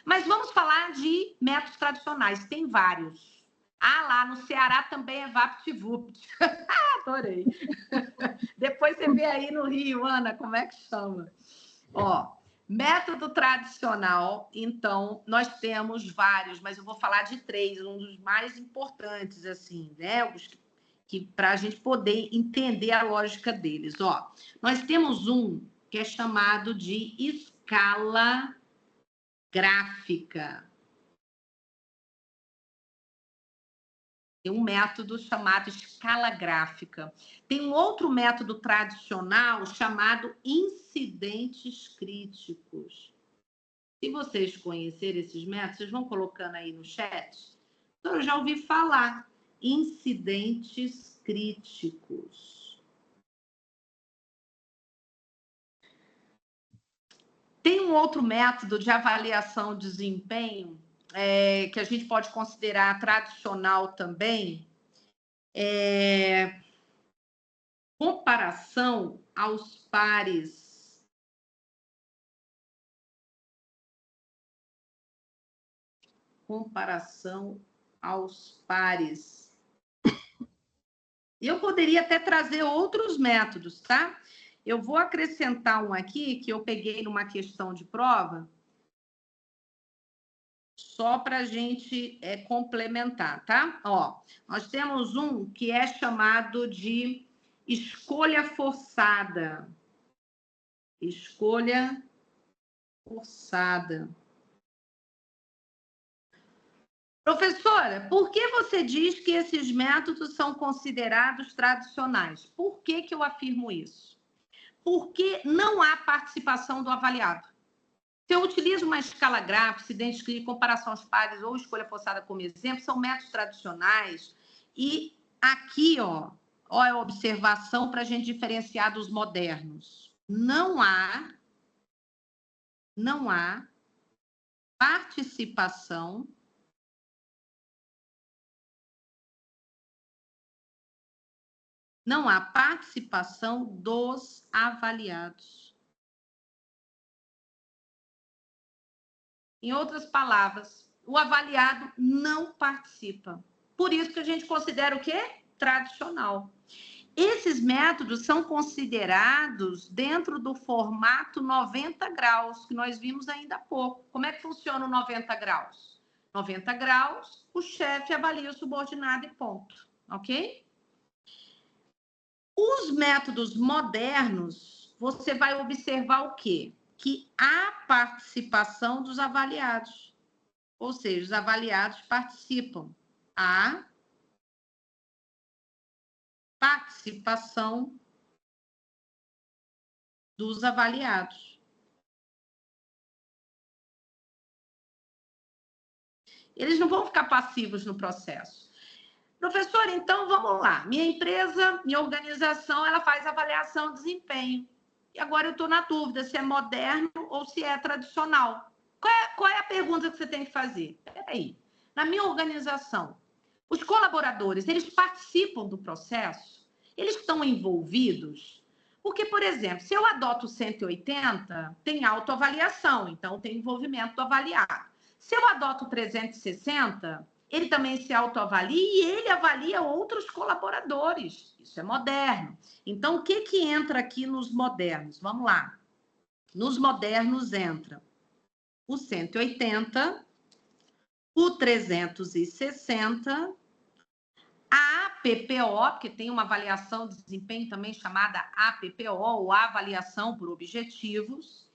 Speaker 1: Mas vamos falar de métodos tradicionais, tem vários. Lá no Ceará também é VaptVupt. Adorei. Depois você vê aí no Rio, Ana, como é que chama? Método tradicional, então, nós temos vários, mas eu vou falar de 3, um dos mais importantes, assim, né? Os que para a gente poder entender a lógica deles. Nós temos um que é chamado de escala gráfica. Tem um método chamado escala gráfica. Tem um outro método tradicional chamado incidentes críticos. Se vocês conhecerem esses métodos, vocês vão colocando aí no chat. Então, eu já ouvi falar. Incidentes críticos. Tem um outro método de avaliação de desempenho que a gente pode considerar tradicional também, Comparação aos pares. Comparação aos pares. Eu poderia até trazer outros métodos, tá? Eu vou acrescentar um aqui que eu peguei numa questão de prova, só para a gente complementar, tá? Ó, nós temos um que é chamado de escolha forçada. Escolha forçada. Professora, por que você diz que esses métodos são considerados tradicionais? Por que eu afirmo isso? Porque não há participação do avaliado. Se eu utilizo uma escala gráfica, identifique comparação aos pares ou escolha forçada como exemplo, são métodos tradicionais. E aqui, ó é a observação para a gente diferenciar dos modernos. Não há participação dos avaliados. Em outras palavras, o avaliado não participa. Por isso que a gente considera o quê? Tradicional. Esses métodos são considerados dentro do formato 90 graus, que nós vimos ainda há pouco. Como é que funciona o 90 graus? 90 graus, o chefe avalia o subordinado e ponto, ok? Os métodos modernos, você vai observar o quê? Que há participação dos avaliados. Ou seja, os avaliados participam. Há participação dos avaliados. Eles não vão ficar passivos no processo. Professor, então vamos lá. Minha empresa, minha organização, ela faz avaliação de desempenho. E agora eu estou na dúvida se é moderno ou se é tradicional. Qual é a pergunta que você tem que fazer? Peraí. Na minha organização, os colaboradores, eles participam do processo? Eles estão envolvidos? Porque, por exemplo, se eu adoto 180, tem autoavaliação, então tem envolvimento do avaliado. Se eu adoto 360, ele também se autoavalia e ele avalia outros colaboradores. Isso é moderno. Então, o que entra aqui nos modernos? Vamos lá. Nos modernos entra o 180, o 360, a APPO, porque tem uma avaliação de desempenho também chamada APPO, ou avaliação por objetivos,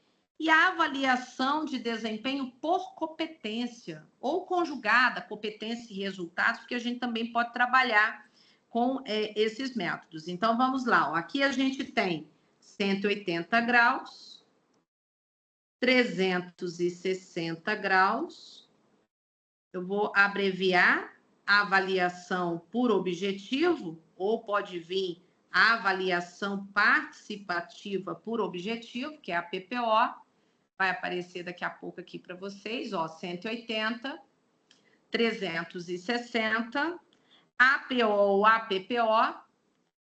Speaker 1: e a avaliação de desempenho por competência, ou conjugada, competência e resultados, porque a gente também pode trabalhar com esses métodos. Então, vamos lá. Ó. Aqui a gente tem 180 graus, 360 graus. Eu vou abreviar a avaliação por objetivo, ou pode vir a avaliação participativa por objetivo, que é a PPO. Vai aparecer daqui a pouco aqui para vocês, ó, 180, 360, APO ou APPO,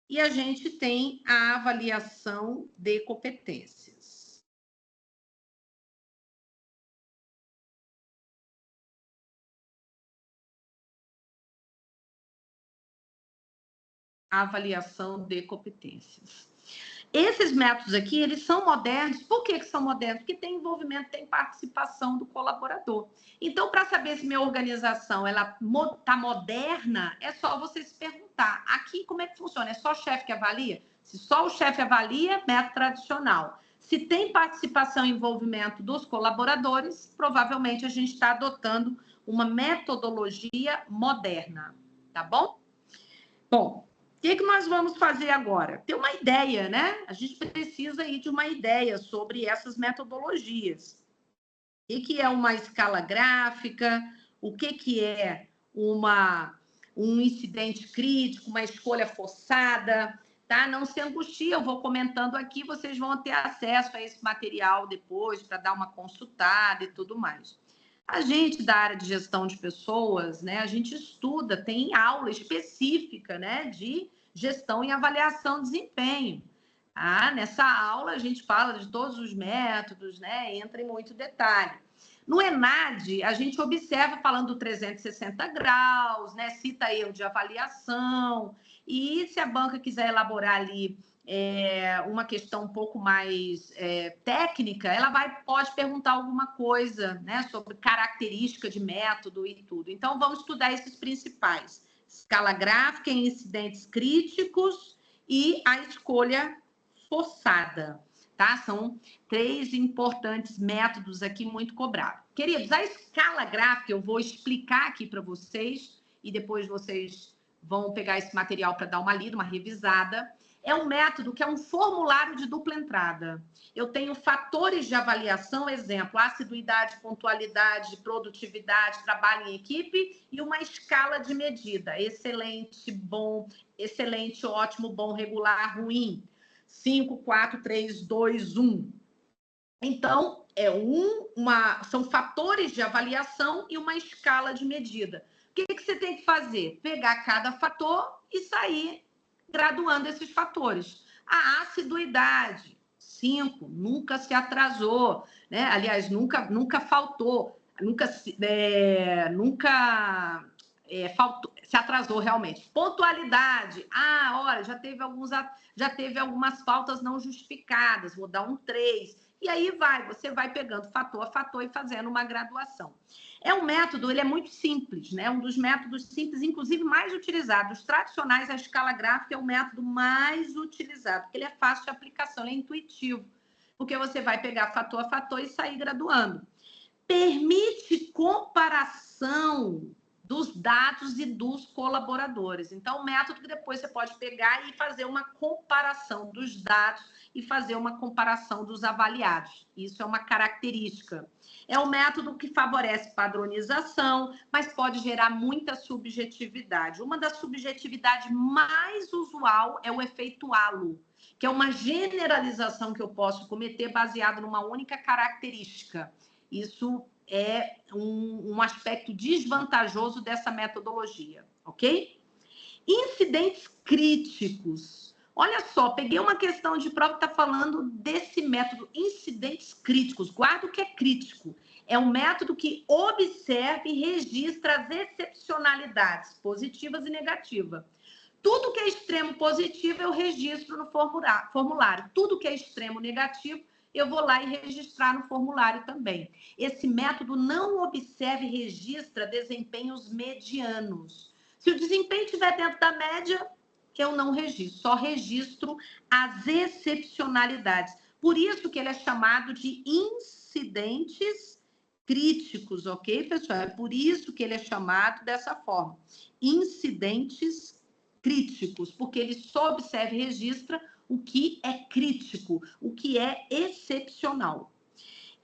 Speaker 1: e a gente tem a avaliação de competências. A avaliação de competências. Esses métodos aqui, eles são modernos. Por que são modernos? Porque tem envolvimento, tem participação do colaborador. Então, para saber se minha organização ela está moderna, é só você se perguntar. Aqui, como é que funciona? É só o chefe que avalia? Se só o chefe avalia, método tradicional. Se tem participação e envolvimento dos colaboradores, provavelmente a gente está adotando uma metodologia moderna. Tá bom? Bom, o que nós vamos fazer agora? Ter uma ideia, né? A gente precisa aí de uma ideia sobre essas metodologias. O que é uma escala gráfica? O que é um incidente crítico, uma escolha forçada? Tá? Não se angustie, eu vou comentando aqui, vocês vão ter acesso a esse material depois para dar uma consultada e tudo mais. A gente da área de gestão de pessoas, né, a gente estuda, tem aula específica, né, de gestão e avaliação de desempenho. Nessa aula a gente fala de todos os métodos, né, entra em muito detalhe. No ENAD, a gente observa falando do 360 graus, né, cita erro de avaliação, e se a banca quiser elaborar ali uma questão um pouco mais técnica, ela pode perguntar alguma coisa, né, sobre característica de método e tudo. Então, vamos estudar esses principais. Escala gráfica, incidentes críticos e a escolha forçada, tá? São 3 importantes métodos aqui muito cobrados. Queridos, a escala gráfica eu vou explicar aqui para vocês e depois vocês vão pegar esse material para dar uma lida, uma revisada. É um método que é um formulário de dupla entrada. Eu tenho fatores de avaliação, exemplo, assiduidade, pontualidade, produtividade, trabalho em equipe e uma escala de medida. Excelente, bom, excelente, ótimo, bom, regular, ruim. 5, 4, 3, 2, 1. Então, são fatores de avaliação e uma escala de medida. O que você tem que fazer? Pegar cada fator e sair graduando esses fatores. A assiduidade, 5, nunca se atrasou, né? Aliás, nunca faltou, nunca faltou, se atrasou realmente. Pontualidade, olha, já teve algumas faltas não justificadas, vou dar um 3. E aí você vai pegando fator a fator e fazendo uma graduação. É um método, ele é muito simples, né? Um dos métodos simples, inclusive mais utilizados. Os tradicionais, a escala gráfica é o método mais utilizado, porque ele é fácil de aplicação, ele é intuitivo, porque você vai pegar fator a fator e sair graduando. Permite comparação dos dados e dos colaboradores. Então, um método que depois você pode pegar e fazer uma comparação dos dados e fazer uma comparação dos avaliados. Isso é uma característica. É um método que favorece padronização, mas pode gerar muita subjetividade. Uma das subjetividades mais usual é o efeito halo, que é uma generalização que eu posso cometer baseado numa única característica. Isso é um aspecto desvantajoso dessa metodologia, ok? Incidentes críticos. Olha só, peguei uma questão de prova que está falando desse método, incidentes críticos. Guarda o que é crítico. É um método que observa e registra as excepcionalidades positivas e negativas. Tudo que é extremo positivo eu registro no formulário. Tudo que é extremo negativo eu vou lá e registrar no formulário também. Esse método não observa e registra desempenhos medianos. Se o desempenho estiver dentro da média, eu não registro, só registro as excepcionalidades. Por isso que ele é chamado de incidentes críticos, ok, pessoal? É por isso que ele é chamado dessa forma. Incidentes críticos, porque ele só observa e registra o que é crítico, o que é excepcional.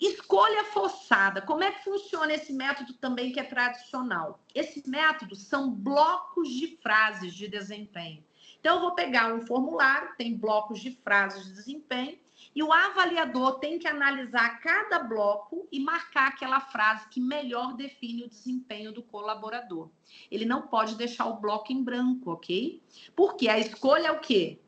Speaker 1: Escolha forçada. Como é que funciona esse método também que é tradicional? Esse método são blocos de frases de desempenho. Então, eu vou pegar um formulário, tem blocos de frases de desempenho, e o avaliador tem que analisar cada bloco e marcar aquela frase que melhor define o desempenho do colaborador. Ele não pode deixar o bloco em branco, ok? Porque a escolha é o quê?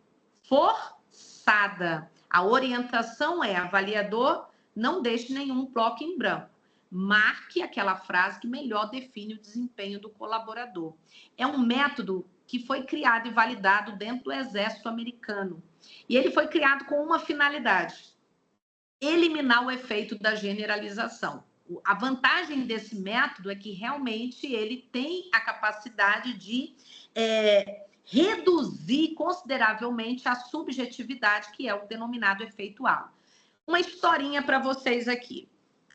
Speaker 1: Forçada. A orientação é, avaliador, não deixe nenhum bloco em branco. Marque aquela frase que melhor define o desempenho do colaborador. É um método que foi criado e validado dentro do Exército Americano. E ele foi criado com uma finalidade: eliminar o efeito da generalização. A vantagem desse método é que realmente ele tem a capacidade de reduzir consideravelmente a subjetividade, que é o denominado efeito halo. Uma historinha para vocês aqui.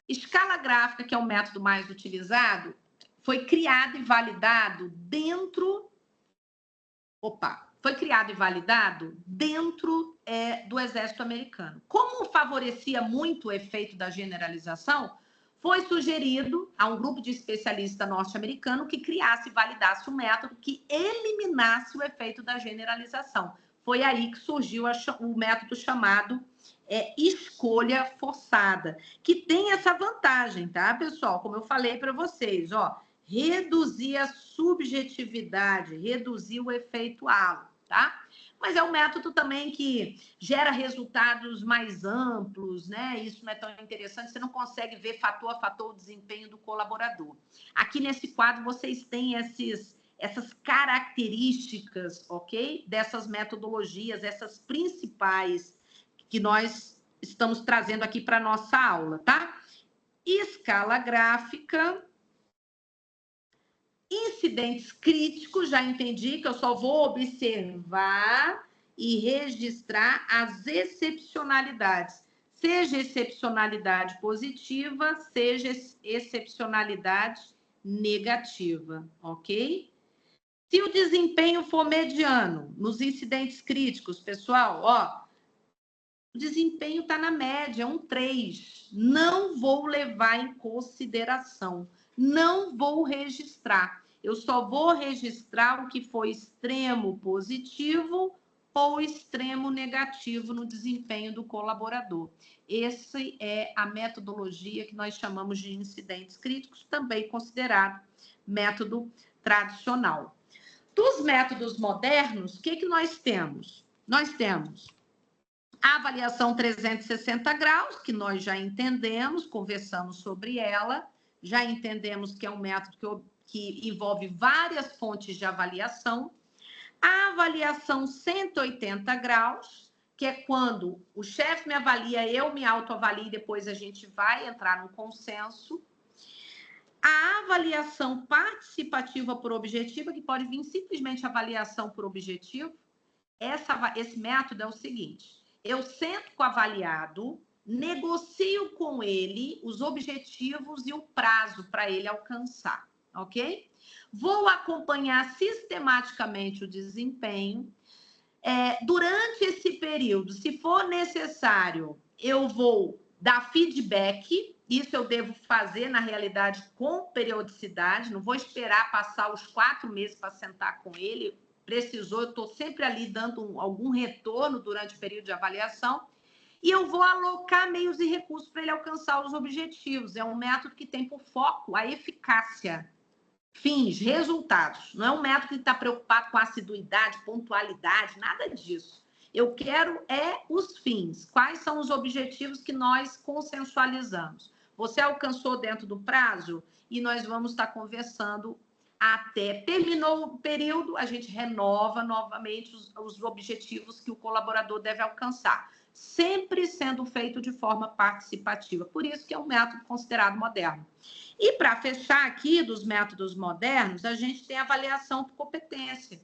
Speaker 1: Escala gráfica, que é o método mais utilizado, foi criado e validado dentro... Foi criado e validado dentro do Exército Americano. Como favorecia muito o efeito da generalização, foi sugerido a um grupo de especialistas norte-americano que criasse e validasse um método que eliminasse o efeito da generalização. Foi aí que surgiu o método chamado escolha forçada, que tem essa vantagem, tá, pessoal? Como eu falei para vocês, ó, reduzir a subjetividade, reduzir o efeito halo, tá? Mas é um método também que gera resultados mais amplos, né? Isso não é tão interessante, você não consegue ver fator a fator o desempenho do colaborador. Aqui nesse quadro vocês têm essas características, ok? Dessas metodologias, essas principais que nós estamos trazendo aqui para a nossa aula, tá? Escala gráfica, incidentes críticos, já entendi que eu só vou observar e registrar as excepcionalidades, seja excepcionalidade positiva, seja excepcionalidade negativa, ok? Se o desempenho for mediano nos incidentes críticos, pessoal, ó, o desempenho está na média, 3. Não vou levar em consideração, não vou registrar. Eu só vou registrar o que foi extremo positivo ou extremo negativo no desempenho do colaborador. Essa é a metodologia que nós chamamos de incidentes críticos, também considerado método tradicional. Dos métodos modernos, o que nós temos? Nós temos a avaliação 360 graus, que nós já entendemos, conversamos sobre ela, já entendemos que é um método que envolve várias fontes de avaliação. A avaliação 180 graus, que é quando o chefe me avalia, eu me autoavalio e depois a gente vai entrar num consenso. A avaliação participativa por objetivo, que pode vir simplesmente avaliação por objetivo. Esse método é o seguinte: eu sento com o avaliado, negocio com ele os objetivos e o prazo para ele alcançar, ok? Vou acompanhar sistematicamente o desempenho. Durante esse período, se for necessário, eu vou dar feedback. Isso eu devo fazer, na realidade, com periodicidade. Não vou esperar passar os 4 meses para sentar com ele. Precisou, eu estou sempre ali dando algum retorno durante o período de avaliação. E eu vou alocar meios e recursos para ele alcançar os objetivos. É um método que tem por foco a eficácia, fins, resultados. Não é um método que está preocupado com assiduidade, pontualidade, nada disso. Eu quero os fins. Quais são os objetivos que nós consensualizamos? Você alcançou dentro do prazo? E nós vamos estar conversando até terminou o período, a gente renova novamente os objetivos que o colaborador deve alcançar, sempre sendo feito de forma participativa. Por isso que é um método considerado moderno. E para fechar aqui dos métodos modernos, a gente tem a avaliação por competência.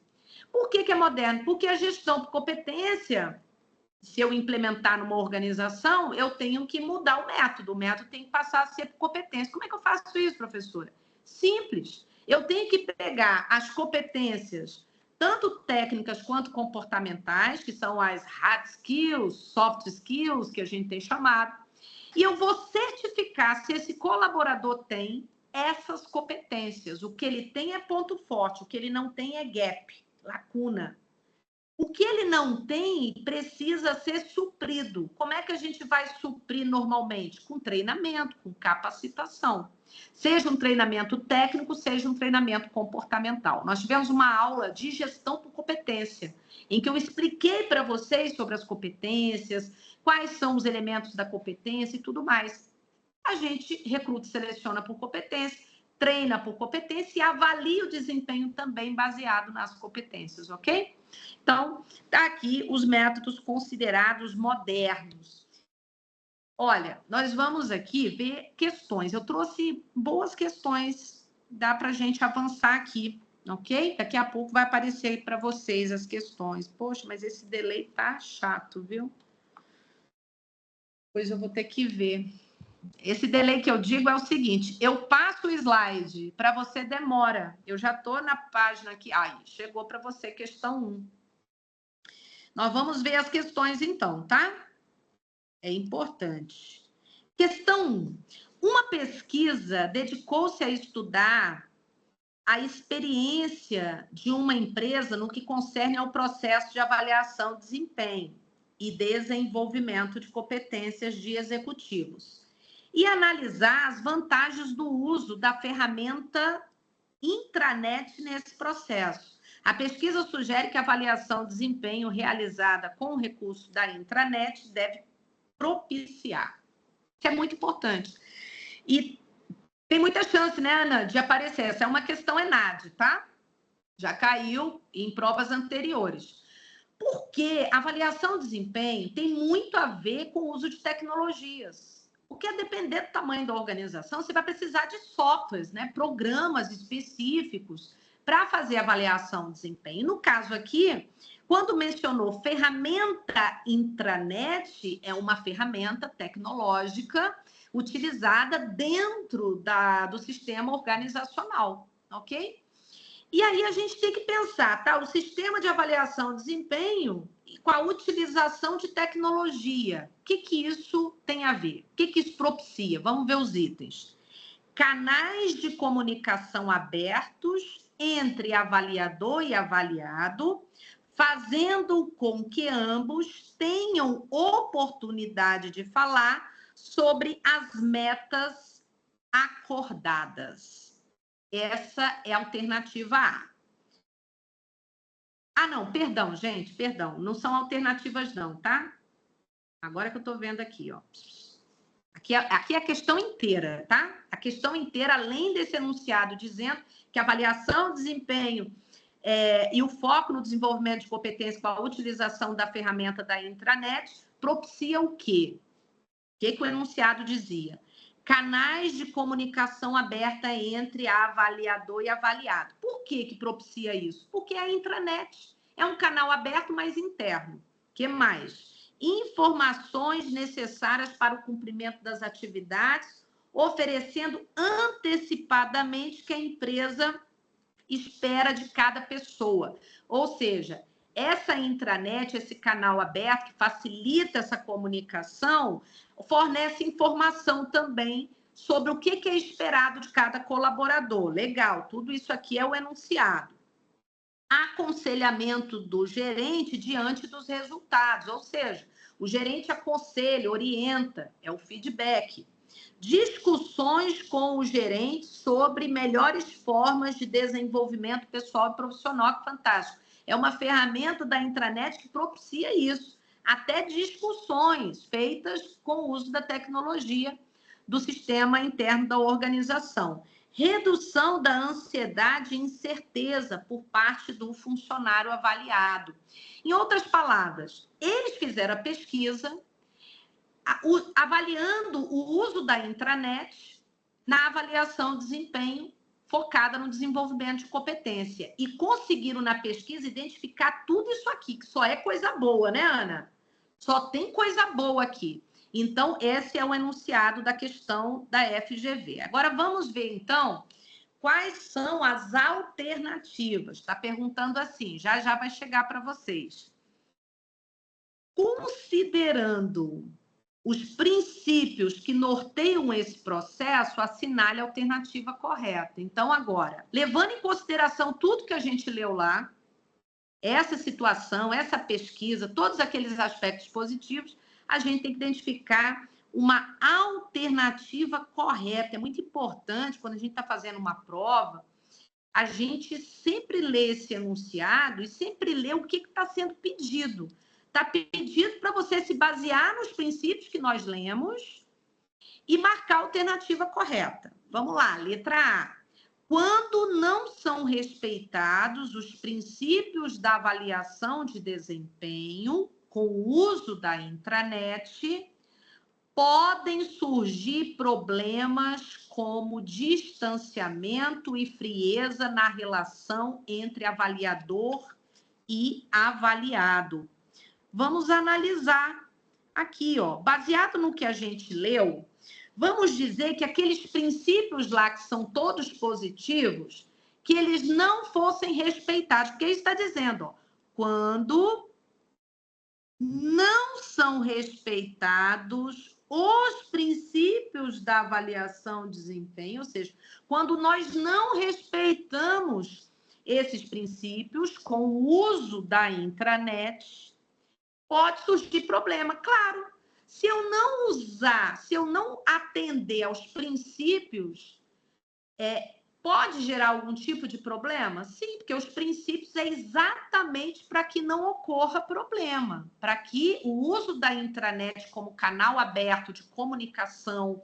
Speaker 1: Por que é moderno? Porque a gestão por competência, se eu implementar numa organização, eu tenho que mudar o método tem que passar a ser por competência. Como é que eu faço isso, professora? Simples. Eu tenho que pegar as competências, tanto técnicas quanto comportamentais, que são as hard skills, soft skills, que a gente tem chamado, e eu vou certificar se esse colaborador tem essas competências. O que ele tem é ponto forte, o que ele não tem é gap, lacuna. O que ele não tem precisa ser suprido. Como é que a gente vai suprir normalmente? Com treinamento, com capacitação. Seja um treinamento técnico, seja um treinamento comportamental. Nós tivemos uma aula de gestão por competência, em que eu expliquei para vocês sobre as competências, quais são os elementos da competência e tudo mais. A gente recruta e seleciona por competência, treina por competência e avalia o desempenho também baseado nas competências, ok? Então, tá aqui os métodos considerados modernos. Olha, nós vamos aqui ver questões. Eu trouxe boas questões, dá para a gente avançar aqui, ok? Daqui a pouco vai aparecer para vocês as questões. Poxa, mas esse delay tá chato, viu? Pois eu vou ter que ver. Esse delay que eu digo é o seguinte: eu passo o slide, para você demora. Eu já estou na página aqui. Aí, chegou para você questão 1. Nós vamos ver as questões então, tá? É importante. Questão 1. Uma pesquisa dedicou-se a estudar a experiência de uma empresa no que concerne ao processo de avaliação de desempenho. e desenvolvimento de competências de executivos. E analisar as vantagens do uso da ferramenta intranet nesse processo. A pesquisa sugere que a avaliação de desempenho realizada com o recurso da intranet deve propiciar. Isso é muito importante. E tem muita chance, né, Ana, de aparecer. Essa é uma questão ENAD, tá? Já caiu em provas anteriores. Porque a avaliação de desempenho tem muito a ver com o uso de tecnologias. Porque, a depender do tamanho da organização, você vai precisar de softwares, né, programas específicos para fazer avaliação de desempenho. No caso aqui, quando mencionou ferramenta intranet, é uma ferramenta tecnológica utilizada dentro do sistema organizacional, ok? E aí a gente tem que pensar, tá? O sistema de avaliação de desempenho com a utilização de tecnologia. O que isso tem a ver? O que isso propicia? Vamos ver os itens. Canais de comunicação abertos entre avaliador e avaliado, fazendo com que ambos tenham oportunidade de falar sobre as metas acordadas. Essa é a alternativa A. Ah, não, perdão, gente, perdão. Não são alternativas não, tá? Agora que eu estou vendo aqui, ó. Aqui é a questão inteira, tá? A questão inteira, além desse enunciado dizendo que a avaliação de desempenho e o foco no desenvolvimento de competência com a utilização da ferramenta da intranet propicia o quê? O que o enunciado dizia? Canais de comunicação aberta entre avaliador e avaliado. Por que propicia isso? Porque a intranet é um canal aberto, mas interno. O que mais? Informações necessárias para o cumprimento das atividades, oferecendo antecipadamente o que a empresa espera de cada pessoa. Ou seja, essa intranet, esse canal aberto que facilita essa comunicação, fornece informação também sobre o que é esperado de cada colaborador. Legal, tudo isso aqui é o enunciado. Aconselhamento do gerente diante dos resultados, ou seja, o gerente aconselha, orienta, é o feedback. Discussões com o gerente sobre melhores formas de desenvolvimento pessoal e profissional, que fantástico. É uma ferramenta da intranet que propicia isso. Até discussões feitas com o uso da tecnologia do sistema interno da organização. Redução da ansiedade e incerteza por parte do funcionário avaliado. Em outras palavras, eles fizeram a pesquisa avaliando o uso da intranet na avaliação de desempenho focada no desenvolvimento de competência. E conseguiram, na pesquisa, identificar tudo isso aqui, que só é coisa boa, né, Ana? Só tem coisa boa aqui. Então, esse é o enunciado da questão da FGV. Agora, vamos ver, então, quais são as alternativas. Está perguntando assim, já vai chegar para vocês. Considerando os princípios que norteiam esse processo, assinale a alternativa correta. Então, agora, levando em consideração tudo que a gente leu lá, essa situação, essa pesquisa, todos aqueles aspectos positivos, a gente tem que identificar uma alternativa correta. É muito importante, quando a gente está fazendo uma prova, a gente sempre lê esse enunciado e sempre lê o que está sendo pedido. Está pedido para você se basear nos princípios que nós lemos e marcar a alternativa correta. Vamos lá, letra A. Quando não são respeitados os princípios da avaliação de desempenho com o uso da intranet, podem surgir problemas como distanciamento e frieza na relação entre avaliador e avaliado. Vamos analisar aqui, ó, baseado no que a gente leu, vamos dizer que aqueles princípios lá que são todos positivos, que eles não fossem respeitados, porque isso está dizendo, ó, quando não são respeitados os princípios da avaliação de desempenho, ou seja, quando nós não respeitamos esses princípios com o uso da intranet, Pode surgir problema, claro. Se eu não usar, se eu não atender aos princípios, pode gerar algum tipo de problema? Sim, porque os princípios é exatamente para que não ocorra problema, para que o uso da intranet como canal aberto de comunicação,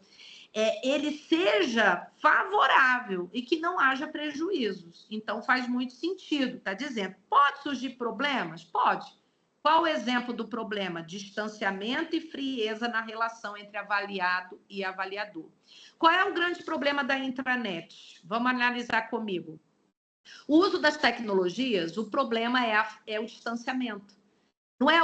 Speaker 1: ele seja favorável e que não haja prejuízos. Então, faz muito sentido, está dizendo. Pode surgir problemas? Pode. Qual o exemplo do problema? Distanciamento e frieza na relação entre avaliado e avaliador. Qual é o grande problema da intranet? Vamos analisar comigo. O uso das tecnologias, o problema é o distanciamento. Não é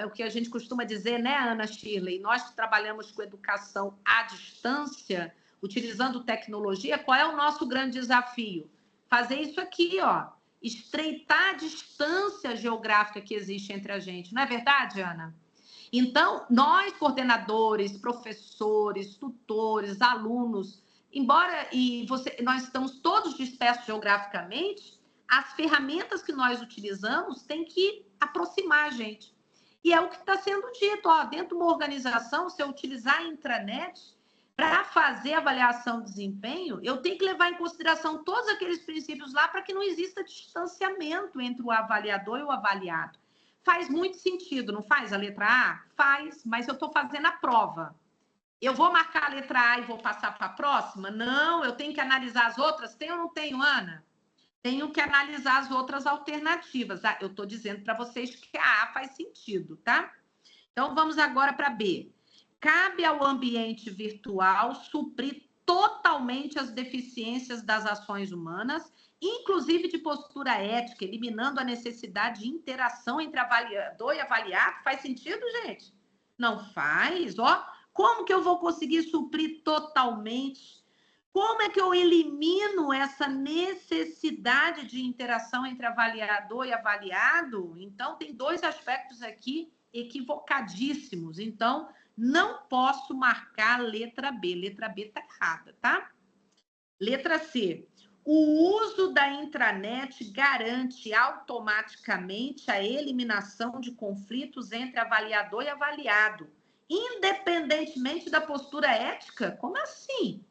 Speaker 1: o que a gente costuma dizer, né, Ana Shirley? Nós que trabalhamos com educação à distância, utilizando tecnologia, qual é o nosso grande desafio? Fazer isso aqui, ó. Estreitar a distância geográfica que existe entre a gente. Não é verdade, Ana? Então, nós, coordenadores, professores, tutores, alunos, nós estamos todos dispersos geograficamente, as ferramentas que nós utilizamos têm que aproximar a gente. E é o que está sendo dito, ó, dentro de uma organização, se eu utilizar a intranet para fazer avaliação de desempenho, eu tenho que levar em consideração todos aqueles princípios lá para que não exista distanciamento entre o avaliador e o avaliado. Faz muito sentido, não faz a letra A? Faz, mas eu estou fazendo a prova. Eu vou marcar a letra A e vou passar para a próxima? Não, eu tenho que analisar as outras. Tem ou não tenho, Ana? Tenho que analisar as outras alternativas. Eu estou dizendo para vocês que a A faz sentido, tá? Então, vamos agora para B. Cabe ao ambiente virtual suprir totalmente as deficiências das ações humanas, inclusive de postura ética, eliminando a necessidade de interação entre avaliador e avaliado. Faz sentido, gente? Não faz? Ó, como que eu vou conseguir suprir totalmente? Como é que eu elimino essa necessidade de interação entre avaliador e avaliado? Então, tem dois aspectos aqui equivocadíssimos. Então, não posso marcar a letra B. Letra B está errada, tá? Letra C. O uso da intranet garante automaticamente a eliminação de conflitos entre avaliador e avaliado, independentemente da postura ética? Como assim?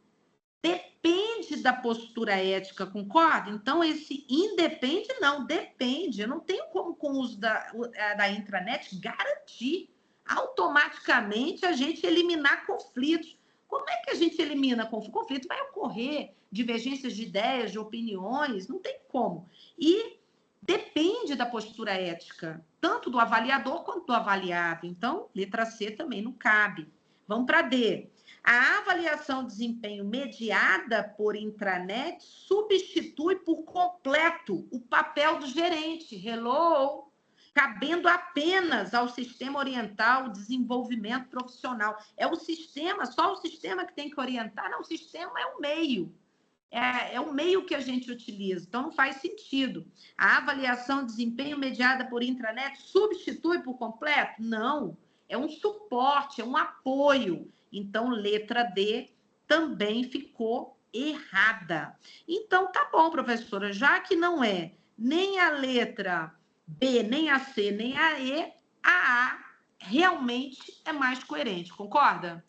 Speaker 1: Depende da postura ética, concorda? Então, esse independe, não, depende. Eu não tenho como, com o uso da intranet, garantir automaticamente a gente eliminar conflitos. Como é que a gente elimina conflito? Conflito vai ocorrer, divergências de ideias, de opiniões, não tem como. E depende da postura ética, tanto do avaliador quanto do avaliado. Então, letra C também não cabe. Vamos para D. A avaliação de desempenho mediada por intranet substitui por completo o papel do gerente. Hello! Cabendo apenas ao sistema orientar o desenvolvimento profissional. É o sistema, só o sistema que tem que orientar. Não, o sistema é o meio. É o meio que a gente utiliza. Então, não faz sentido. A avaliação de desempenho mediada por intranet substitui por completo? Não. É um suporte, é um apoio. Então, letra D também ficou errada. Então, tá bom, professora, já que não é nem a letra B, nem a C, nem a E, a A realmente é mais coerente, concorda?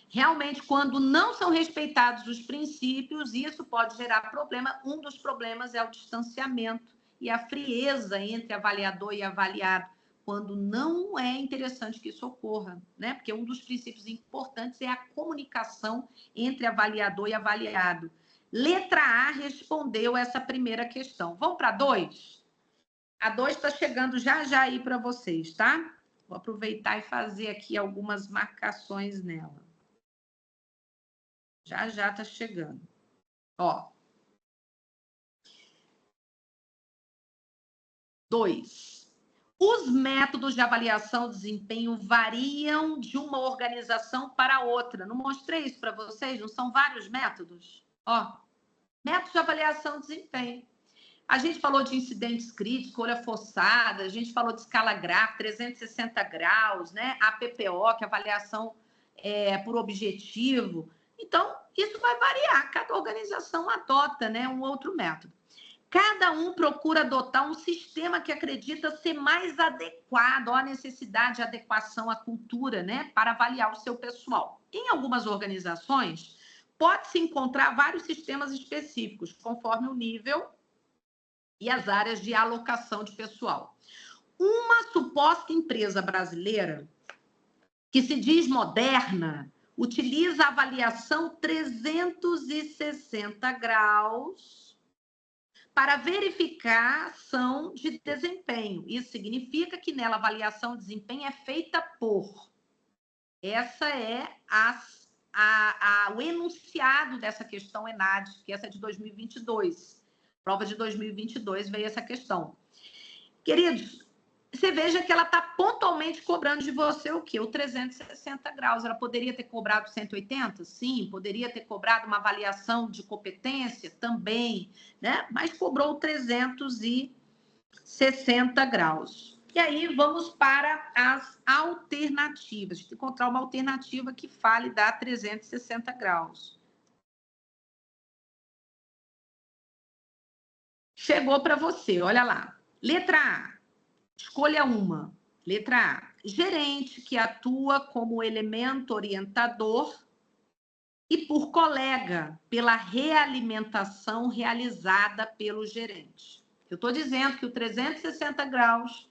Speaker 1: Realmente, quando não são respeitados os princípios, isso pode gerar problema. Um dos problemas é o distanciamento e a frieza entre avaliador e avaliado, quando não é interessante que isso ocorra, né? Porque um dos princípios importantes é a comunicação entre avaliador e avaliado. Letra A respondeu essa primeira questão. Vamos para 2? A 2 está chegando já aí para vocês, tá? Vou aproveitar e fazer aqui algumas marcações nela. Já está chegando. Ó. 2. Os métodos de avaliação de desempenho variam de uma organização para outra. Não mostrei isso para vocês? Não são vários métodos? Ó, métodos de avaliação de desempenho. A gente falou de incidentes críticos, olha forçada, a gente falou de escala gráfica, 360 graus, né? A PPO, que é avaliação por objetivo. Então, isso vai variar, cada organização adota, né, um outro método. Cada um procura adotar um sistema que acredita ser mais adequado à necessidade de adequação à cultura, né, para avaliar o seu pessoal. Em algumas organizações, pode-se encontrar vários sistemas específicos, conforme o nível e as áreas de alocação de pessoal. Uma suposta empresa brasileira, que se diz moderna, utiliza a avaliação 360 graus para verificar a ação de desempenho. Isso significa que nela a avaliação de desempenho é feita por. Essa é o enunciado dessa questão ENAD, que essa é de 2022. Prova de 2022 veio essa questão. Queridos, você veja que ela está pontualmente cobrando de você o quê? O 360 graus. Ela poderia ter cobrado 180? Sim. Poderia ter cobrado uma avaliação de competência? Também, né? Mas cobrou 360 graus. E aí, vamos para as alternativas. A gente tem que encontrar uma alternativa que fale da 360 graus. Chegou para você, olha lá. Letra A. Escolha uma. Letra A. Gerente que atua como elemento orientador e por colega pela realimentação realizada pelo gerente. Eu estou dizendo que o 360 graus,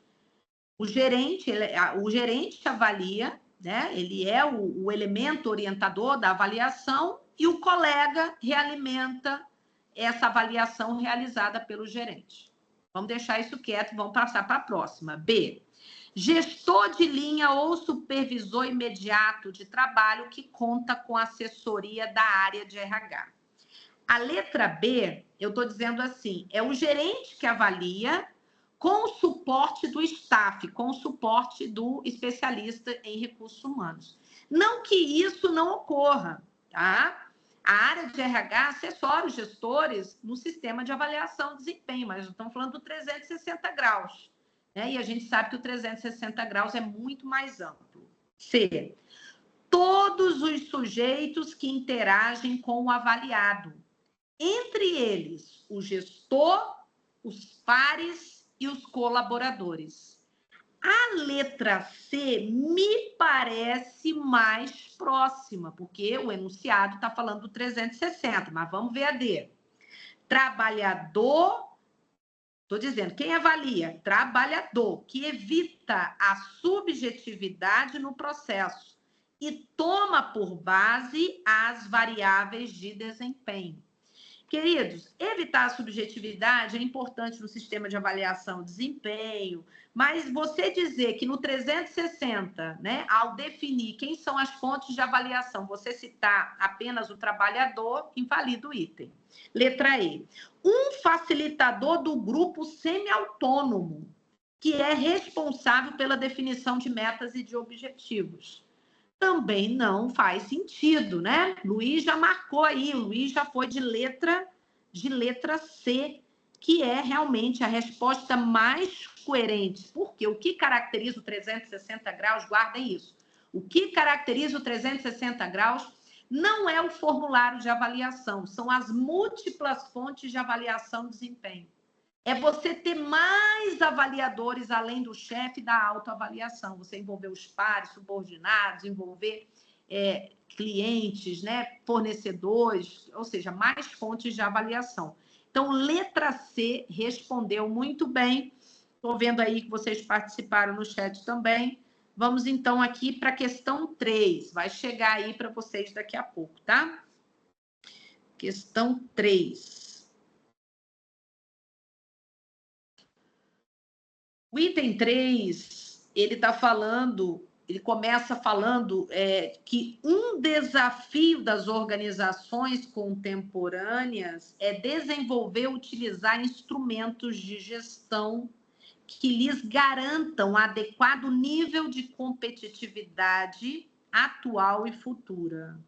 Speaker 1: o gerente avalia, né? Ele é o elemento orientador da avaliação e o colega realimenta essa avaliação realizada pelo gerente. Vamos deixar isso quieto e vamos passar para a próxima. B. Gestor de linha ou supervisor imediato de trabalho que conta com assessoria da área de RH. A letra B, eu estou dizendo assim, é o gerente que avalia com o suporte do staff, com o suporte do especialista em recursos humanos. Não que isso não ocorra, tá? A área de RH assessora os gestores no sistema de avaliação de desempenho, mas estamos falando do 360 graus. Né? E a gente sabe que o 360 graus é muito mais amplo. C. Todos os sujeitos que interagem com o avaliado. Entre eles, o gestor, os pares e os colaboradores. A letra C me parece mais próxima, porque o enunciado está falando do 360, mas vamos ver a D. Trabalhador, estou dizendo, quem avalia? Trabalhador, que evita a subjetividade no processo e toma por base as variáveis de desempenho. Queridos, evitar a subjetividade é importante no sistema de avaliação de desempenho, mas você dizer que no 360, né, ao definir quem são as fontes de avaliação, você citar apenas o trabalhador, invalida o item. Letra E. Um facilitador do grupo semi-autônomo, que é responsável pela definição de metas e de objetivos. Também não faz sentido, né? Luiz já marcou aí, Luiz já foi de letra C, que é realmente a resposta mais coerente. Porque o que caracteriza o 360 graus, guardem isso, o que caracteriza o 360 graus não é o formulário de avaliação, são as múltiplas fontes de avaliação de desempenho. É você ter mais avaliadores além do chefe da autoavaliação. Você envolver os pares, subordinados, envolver clientes, né, fornecedores, ou seja, mais fontes de avaliação. Então, letra C respondeu muito bem. Estou vendo aí que vocês participaram no chat também. Vamos, então, aqui para a questão 3. Vai chegar aí para vocês daqui a pouco, tá? Questão 3. O item 3, ele começa falando que um desafio das organizações contemporâneas é desenvolver e utilizar instrumentos de gestão que lhes garantam adequado nível de competitividade atual e futura.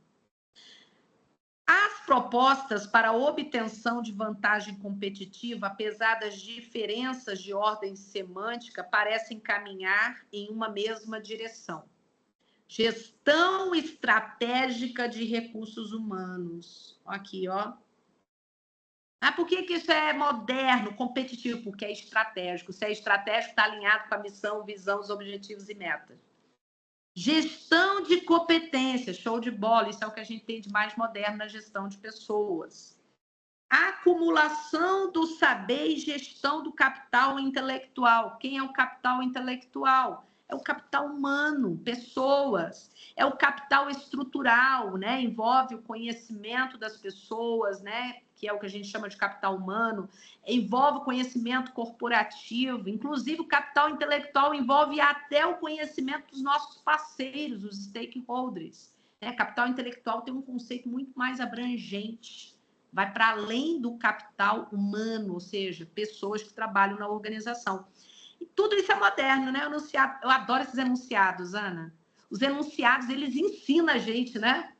Speaker 1: As propostas para a obtenção de vantagem competitiva, apesar das diferenças de ordem semântica, parecem caminhar em uma mesma direção. Gestão estratégica de recursos humanos. Aqui, ó. Ah, por que isso é moderno, competitivo? Porque é estratégico. Se é estratégico, está alinhado com a missão, visão, os objetivos e metas. Gestão de competências, show de bola. Isso é o que a gente tem de mais moderno na gestão de pessoas. Acumulação do saber e gestão do capital intelectual. Quem é o capital intelectual? É o capital humano, pessoas. É o capital estrutural, né? Envolve o conhecimento das pessoas, né? Que é o que a gente chama de capital humano. Envolve o conhecimento corporativo. Inclusive, o capital intelectual envolve até o conhecimento dos nossos parceiros, os stakeholders. Né? Capital intelectual tem um conceito muito mais abrangente. Vai para além do capital humano, ou seja, pessoas que trabalham na organização. E tudo isso é moderno, né? Enunciado, eu adoro esses enunciados, Ana. Os enunciados, eles ensinam a gente, né?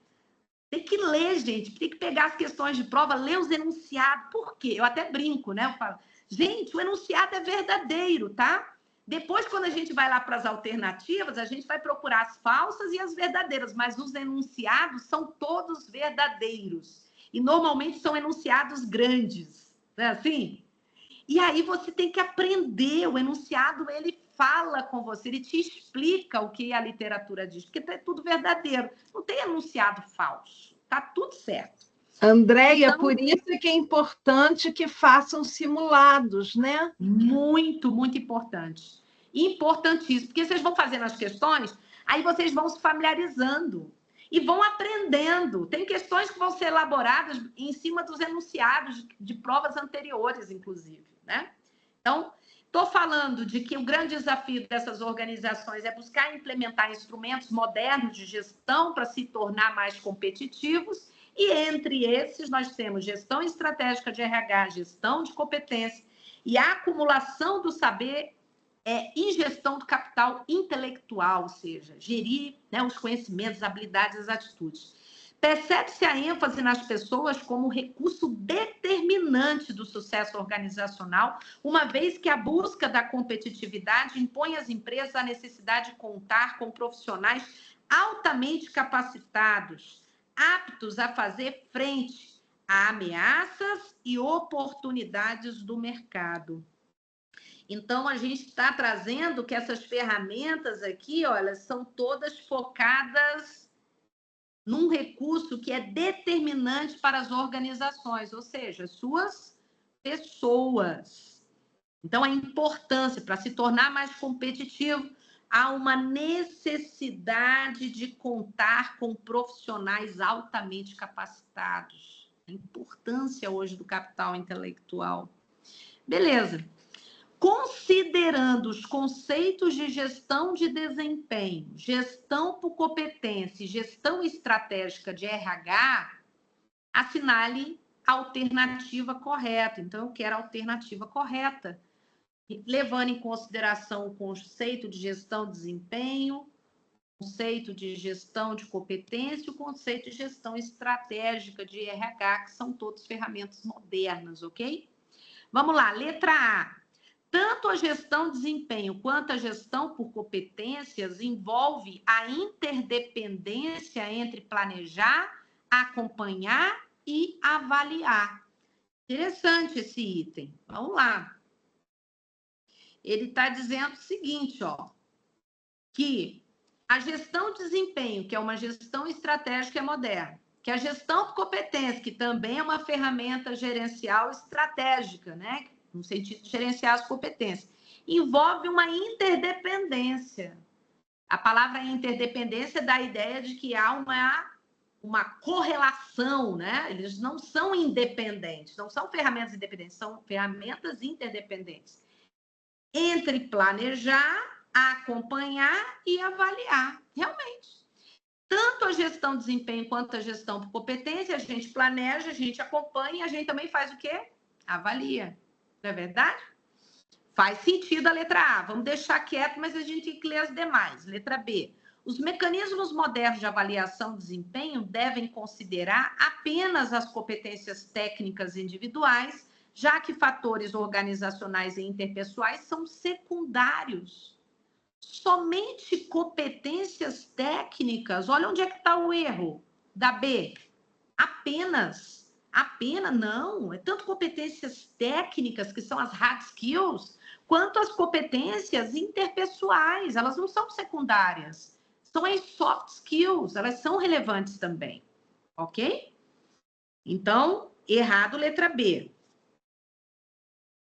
Speaker 1: Tem que ler, gente, tem que pegar as questões de prova, ler os enunciados. Por quê? Eu até brinco, né? Eu falo, gente, o enunciado é verdadeiro, tá? Depois, quando a gente vai lá para as alternativas, a gente vai procurar as falsas e as verdadeiras, mas os enunciados são todos verdadeiros. E normalmente são enunciados grandes, não é assim? E aí você tem que aprender, o enunciado ele fala com você, ele te explica o que a literatura diz, porque é tudo verdadeiro, não tem enunciado falso, tá tudo certo.
Speaker 2: Andréia, então, por isso é que é importante que façam simulados, né?
Speaker 1: Muito, muito importante. Importantíssimo, porque vocês vão fazendo as questões, aí vocês vão se familiarizando e vão aprendendo. Tem questões que vão ser elaboradas em cima dos enunciados de provas anteriores, inclusive, né? Então, estou falando de que o grande desafio dessas organizações é buscar implementar instrumentos modernos de gestão para se tornar mais competitivos, e entre esses nós temos gestão estratégica de RH, gestão de competência e a acumulação do saber e gestão do capital intelectual, ou seja, gerir, né, os conhecimentos, as habilidades, as atitudes. Percebe-se a ênfase nas pessoas como recurso determinante do sucesso organizacional, uma vez que a busca da competitividade impõe às empresas a necessidade de contar com profissionais altamente capacitados, aptos a fazer frente a ameaças e oportunidades do mercado. Então, a gente está trazendo que essas ferramentas aqui, olha, são todas focadas num recurso que é determinante para as organizações, ou seja, suas pessoas. Então, a importância para se tornar mais competitivo, há uma necessidade de contar com profissionais altamente capacitados. A importância hoje do capital intelectual. Beleza. Considerando os conceitos de gestão de desempenho, gestão por competência e gestão estratégica de RH, assinale a alternativa correta. Então, eu quero a alternativa correta, levando em consideração o conceito de gestão de desempenho, o conceito de gestão de competência e o conceito de gestão estratégica de RH, que são todas ferramentas modernas, ok? Vamos lá, letra A. Tanto a gestão de desempenho quanto a gestão por competências envolve a interdependência entre planejar, acompanhar e avaliar. Interessante esse item. Vamos lá. Ele está dizendo o seguinte, ó, que a gestão de desempenho, que é uma gestão estratégica, é moderna, que a gestão por competência, que também é uma ferramenta gerencial estratégica, né? No sentido de gerenciar as competências, envolve uma interdependência. A palavra interdependência dá a ideia de que há uma correlação, né? Eles não são independentes, não são ferramentas independentes, são ferramentas interdependentes. Entre planejar, acompanhar e avaliar. Realmente. Tanto a gestão de desempenho quanto a gestão por competência, a gente planeja, a gente acompanha, a gente também faz o quê? Avalia. Não é verdade? Faz sentido a letra A. Vamos deixar quieto, mas a gente tem que ler as demais. Letra B. Os mecanismos modernos de avaliação de desempenho devem considerar apenas as competências técnicas individuais, já que fatores organizacionais e interpessoais são secundários. Somente competências técnicas. Olha onde é que está o erro da B. Apenas apenas, não. É tanto competências técnicas, que são as hard skills, quanto as competências interpessoais. Elas não são secundárias. São as soft skills, elas são relevantes também. Ok? Então, errado, letra B.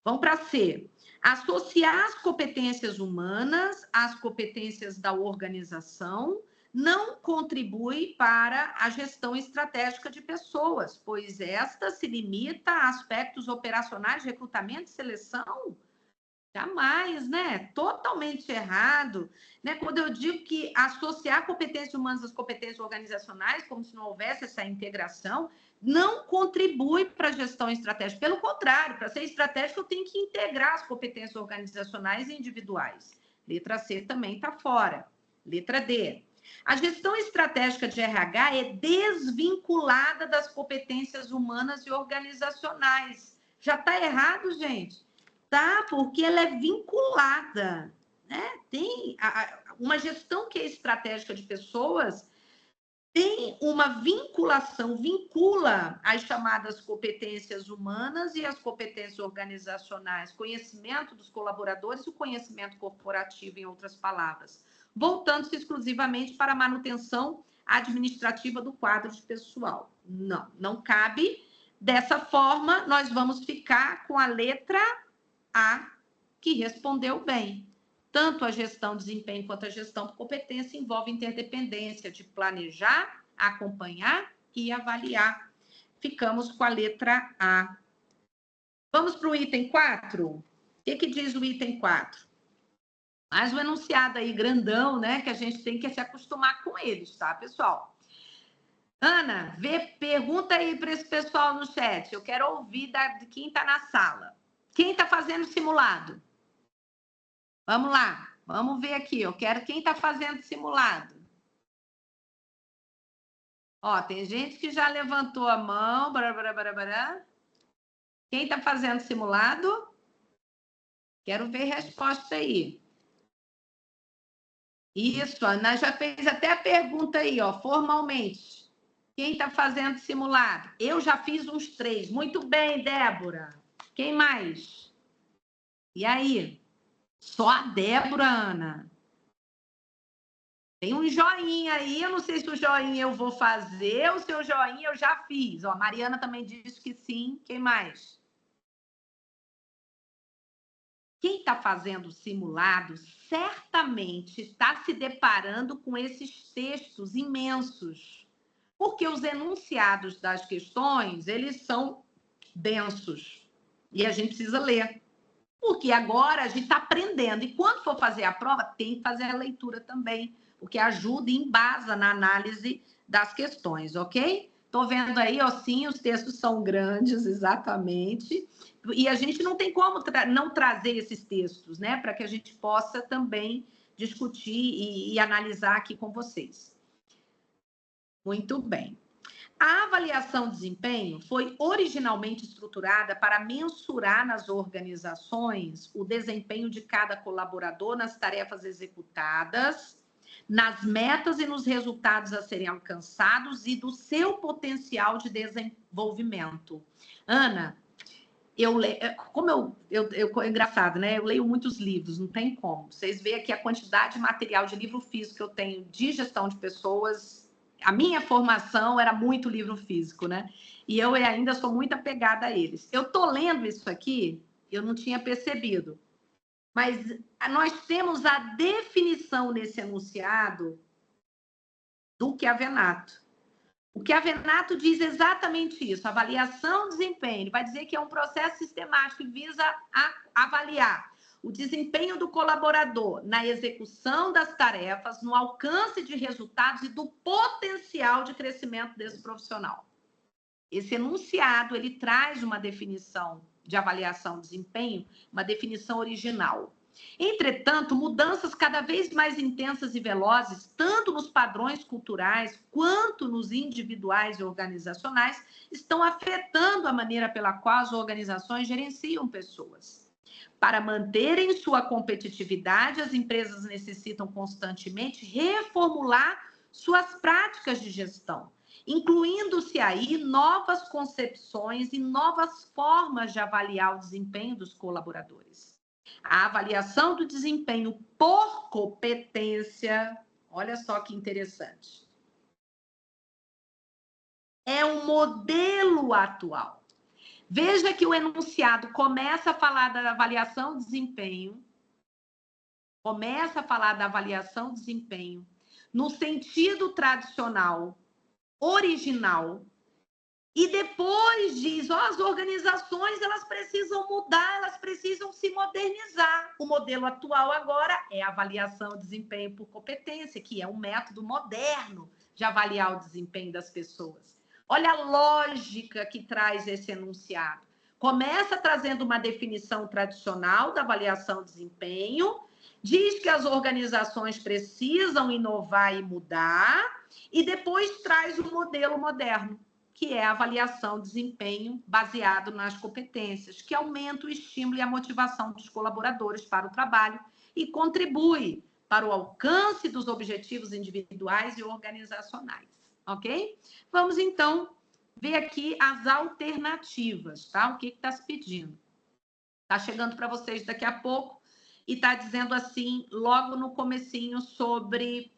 Speaker 1: Vamos para C. Associar as competências humanas às competências da organização não contribui para a gestão estratégica de pessoas, pois esta se limita a aspectos operacionais de recrutamento e seleção. Jamais, né? Totalmente errado. Né? Quando eu digo que associar competências humanas às competências organizacionais, como se não houvesse essa integração, não contribui para a gestão estratégica. Pelo contrário, para ser estratégico, eu tenho que integrar as competências organizacionais e individuais. Letra C também está fora. Letra D. A gestão estratégica de RH é desvinculada das competências humanas e organizacionais. Já está errado, gente? Tá, porque ela é vinculada, né? Tem uma gestão que é estratégica de pessoas, tem uma vinculação, vincula as chamadas competências humanas e as competências organizacionais, conhecimento dos colaboradores e o conhecimento corporativo, em outras palavras, voltando-se exclusivamente para a manutenção administrativa do quadro de pessoal. Não, não cabe. Dessa forma, nós vamos ficar com a letra A, que respondeu bem. Tanto a gestão de desempenho quanto a gestão por competência envolve interdependência de planejar, acompanhar e avaliar. Ficamos com a letra A. Vamos para o item 4? O que diz o item 4? Mais um enunciado aí grandão, né? Que a gente tem que se acostumar com eles, tá, pessoal? Ana, pergunta aí para esse pessoal no chat. Eu quero ouvir de quem está na sala. Quem está fazendo simulado? Vamos lá, vamos ver aqui. Eu quero quem está fazendo simulado. Ó, tem gente que já levantou a mão. Quem está fazendo simulado? Quero ver resposta aí. Isso, a Ana já fez até a pergunta aí, ó, formalmente. Quem está fazendo simulado? Eu já fiz uns 3. Muito bem, Débora. Quem mais? E aí? Só a Débora, Ana. Tem um joinha aí, eu não sei se o joinha eu vou fazer, o seu joinha eu já fiz. Ó, a Mariana também disse que sim. Quem mais? Quem está fazendo simulado certamente está se deparando com esses textos imensos, porque os enunciados das questões, eles são densos e a gente precisa ler. Porque agora a gente está aprendendo. E quando for fazer a prova, tem que fazer a leitura também, porque ajuda e embasa na análise das questões, ok? Estou vendo aí, ó, sim, os textos são grandes, exatamente. E a gente não tem como não trazer esses textos, né? Para que a gente possa também discutir e analisar aqui com vocês. Muito bem. A avaliação de desempenho foi originalmente estruturada para mensurar nas organizações o desempenho de cada colaborador nas tarefas executadas, nas metas e nos resultados a serem alcançados e do seu potencial de desenvolvimento. Ana, engraçado, né? Eu leio muitos livros, não tem como. Vocês veem aqui a quantidade de material de livro físico que eu tenho de gestão de pessoas. A minha formação era muito livro físico, né? E eu ainda sou muito apegada a eles. Eu estou lendo isso aqui, eu não tinha percebido. Mas nós temos a definição nesse enunciado do Chiavenato. O Chiavenato diz exatamente isso, avaliação de desempenho. Ele vai dizer que é um processo sistemático que visa avaliar o desempenho do colaborador na execução das tarefas, no alcance de resultados e do potencial de crescimento desse profissional. Esse enunciado, ele traz uma definição de avaliação de desempenho, uma definição original. Entretanto, mudanças cada vez mais intensas e velozes, tanto nos padrões culturais quanto nos individuais e organizacionais, estão afetando a maneira pela qual as organizações gerenciam pessoas. Para manterem sua competitividade, as empresas necessitam constantemente reformular suas práticas de gestão incluindo-se aí novas concepções e novas formas de avaliar o desempenho dos colaboradores. A avaliação do desempenho por competência, olha só que interessante, é um modelo atual. Veja que o enunciado começa a falar da avaliação de desempenho, no sentido tradicional, original, e depois diz, as organizações elas precisam mudar, elas precisam se modernizar. O modelo atual agora é a avaliação de desempenho por competência, que é um método moderno de avaliar o desempenho das pessoas. Olha a lógica que traz esse enunciado. Começa trazendo uma definição tradicional da avaliação de desempenho, diz que as organizações precisam inovar e mudar, e depois traz o modelo moderno, que é a avaliação de desempenho baseado nas competências, que aumenta o estímulo e a motivação dos colaboradores para o trabalho e contribui para o alcance dos objetivos individuais e organizacionais, ok? Vamos, então, ver aqui as alternativas, tá? O que está se pedindo? Está chegando para vocês daqui a pouco e está dizendo assim, logo no comecinho, sobre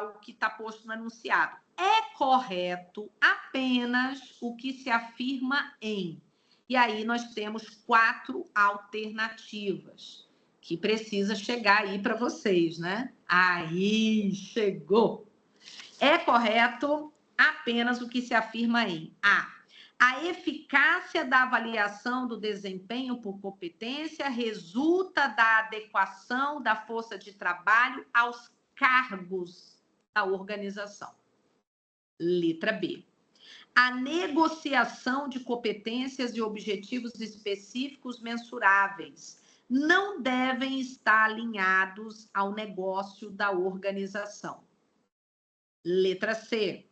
Speaker 1: o que está posto no enunciado. É correto apenas o que se afirma em. E aí nós temos 4 alternativas, que precisa chegar aí para vocês, né? Aí, chegou! É correto apenas o que se afirma em a eficácia da avaliação do desempenho por competência resulta da adequação da força de trabalho aos cargos da organização. Letra B. A negociação de competências e objetivos específicos mensuráveis não devem estar alinhados ao negócio da organização. Letra C.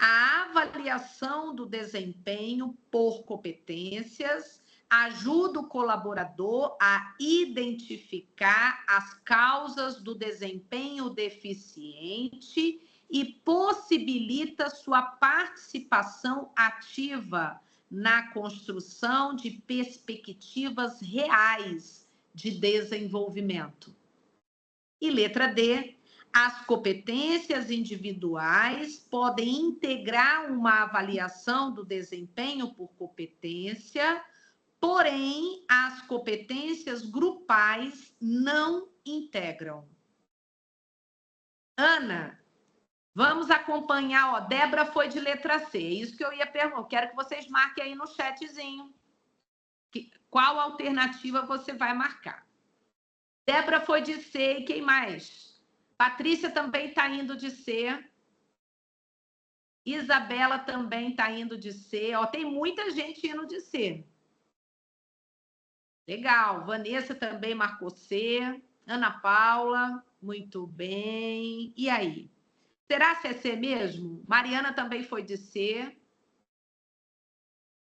Speaker 1: A avaliação do desempenho por competências ajuda o colaborador a identificar as causas do desempenho deficiente e possibilita sua participação ativa na construção de perspectivas reais de desenvolvimento. E letra D. As competências individuais podem integrar uma avaliação do desempenho por competência, porém, as competências grupais não integram. Ana, vamos acompanhar, Débora foi de letra C, é isso que eu ia perguntar, quero que vocês marquem aí no chatzinho qual alternativa você vai marcar. Débora foi de C, e quem mais? Patrícia também está indo de C. Isabela também está indo de C. Tem muita gente indo de C. Legal. Vanessa também marcou C. Ana Paula, muito bem. E aí? Será que é C mesmo? Mariana também foi de C.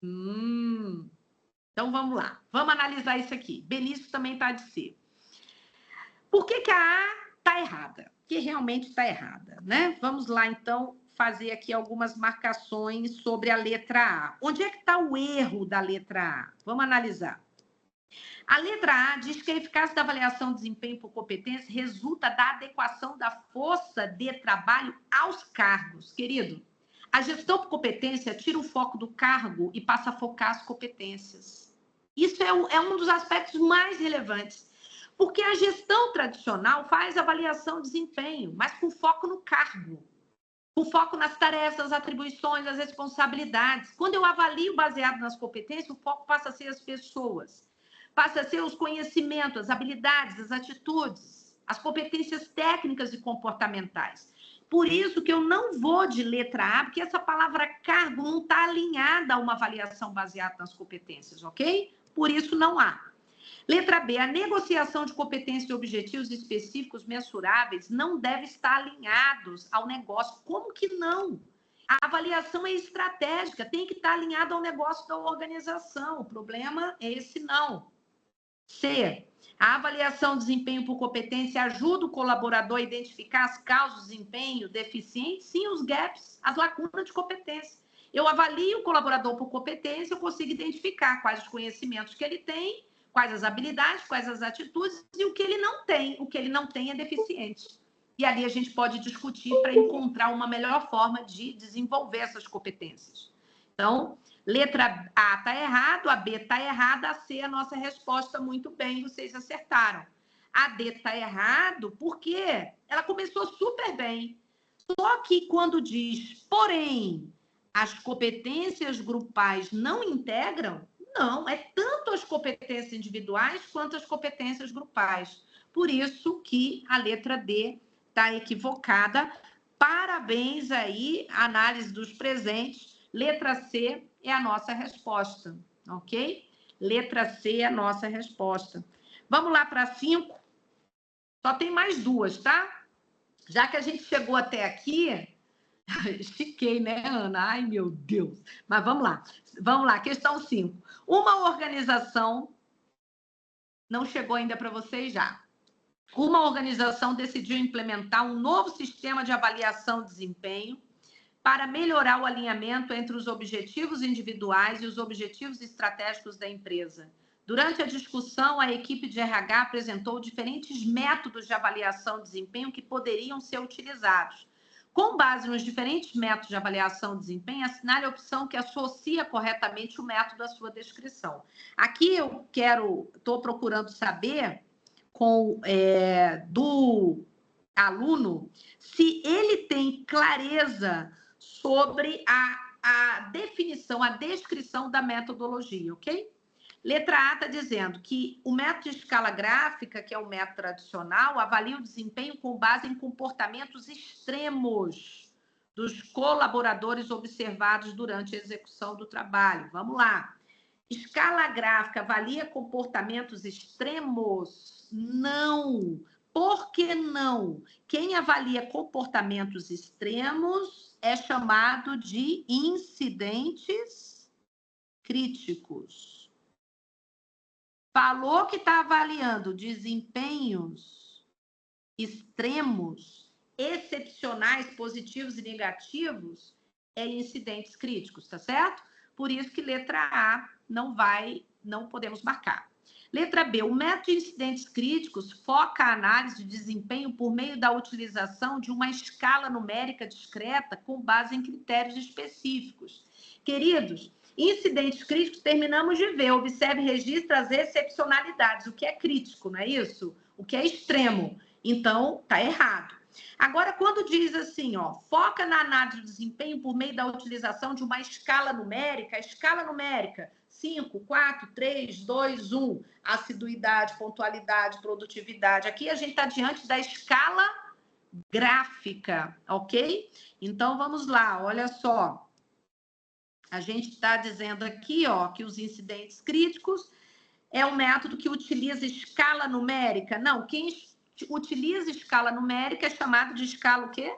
Speaker 1: Então, vamos lá. Vamos analisar isso aqui. Benício também está de C. Por que a A está errada? Que realmente está errada, né? Vamos lá, então, fazer aqui algumas marcações sobre a letra A. Onde é que está o erro da letra A? Vamos analisar. A letra A diz que a eficácia da avaliação de desempenho por competência resulta da adequação da força de trabalho aos cargos. Querido, a gestão por competência tira o foco do cargo e passa a focar as competências. Isso é um dos aspectos mais relevantes. Porque a gestão tradicional faz avaliação de desempenho, mas com foco no cargo, com foco nas tarefas, as atribuições, as responsabilidades. Quando eu avalio baseado nas competências, o foco passa a ser as pessoas, passa a ser os conhecimentos, as habilidades, as atitudes, as competências técnicas e comportamentais. Por isso que eu não vou de letra A, porque essa palavra cargo não está alinhada a uma avaliação baseada nas competências, ok? Por isso não há. Letra B, a negociação de competências e objetivos específicos mensuráveis não deve estar alinhados ao negócio. Como que não? A avaliação é estratégica, tem que estar alinhada ao negócio da organização. O problema é esse não. C. A avaliação de desempenho por competência ajuda o colaborador a identificar as causas do desempenho deficiente? Sim, os gaps, as lacunas de competência. Eu avalio o colaborador por competência, eu consigo identificar quais os conhecimentos que ele tem, quais as habilidades, quais as atitudes e o que ele não tem. O que ele não tem é deficiente. E ali a gente pode discutir para encontrar uma melhor forma de desenvolver essas competências. Então, letra A está errado, a B está errada, a C é a nossa resposta. Muito bem, vocês acertaram. A D está errado porque ela começou super bem. Só que quando diz, porém, as competências grupais não integram, não, é tanto as competências individuais quanto as competências grupais. Por isso que a letra D está equivocada. Parabéns aí, análise dos presentes. Letra C é a nossa resposta, ok? Letra C é a nossa resposta. Vamos lá para 5. Só tem mais 2, tá? Já que a gente chegou até aqui, estiquei, né, Ana? Ai, meu Deus. Mas vamos lá. Vamos lá, questão 5. Uma organização... Não chegou ainda para vocês já. Uma organização decidiu implementar um novo sistema de avaliação de desempenho para melhorar o alinhamento entre os objetivos individuais e os objetivos estratégicos da empresa. Durante a discussão, a equipe de RH apresentou diferentes métodos de avaliação de desempenho que poderiam ser utilizados. Com base nos diferentes métodos de avaliação de desempenho, assinale a opção que associa corretamente o método à sua descrição. Aqui eu estou procurando saber do aluno se ele tem clareza sobre a definição, a descrição da metodologia, ok? Letra A está dizendo que o método de escala gráfica, que é o método tradicional, avalia o desempenho com base em comportamentos extremos dos colaboradores observados durante a execução do trabalho. Vamos lá. Escala gráfica avalia comportamentos extremos? Não. Por que não? Quem avalia comportamentos extremos é chamado de incidentes críticos. Falou que está avaliando desempenhos extremos, excepcionais, positivos e negativos, é incidentes críticos, tá certo? Por isso que letra A não podemos marcar. Letra B, o método de incidentes críticos foca a análise de desempenho por meio da utilização de uma escala numérica discreta com base em critérios específicos. Queridos, incidentes críticos terminamos de ver. Observe e registre as excepcionalidades. O que é crítico, não é isso? O que é extremo. Então, está errado. Agora, quando diz assim, ó, foca na análise do desempenho por meio da utilização de uma escala numérica, 5, 4, 3, 2, 1, assiduidade, pontualidade, produtividade. Aqui a gente está diante da escala gráfica, ok? Então, vamos lá, olha só. A gente está dizendo aqui, ó, que os incidentes críticos é um método que utiliza escala numérica. Não, quem utiliza escala numérica é chamado de escala o quê?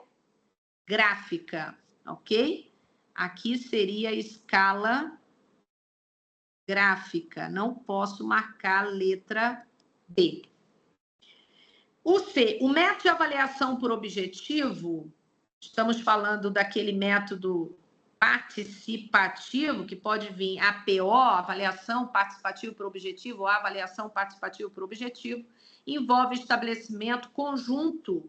Speaker 1: Gráfica, ok? Aqui seria a escala gráfica. Não posso marcar a letra B. O C, o método de avaliação por objetivo, estamos falando daquele método participativo, que pode vir APO, avaliação participativa por objetivo, ou avaliação participativa por objetivo, envolve estabelecimento conjunto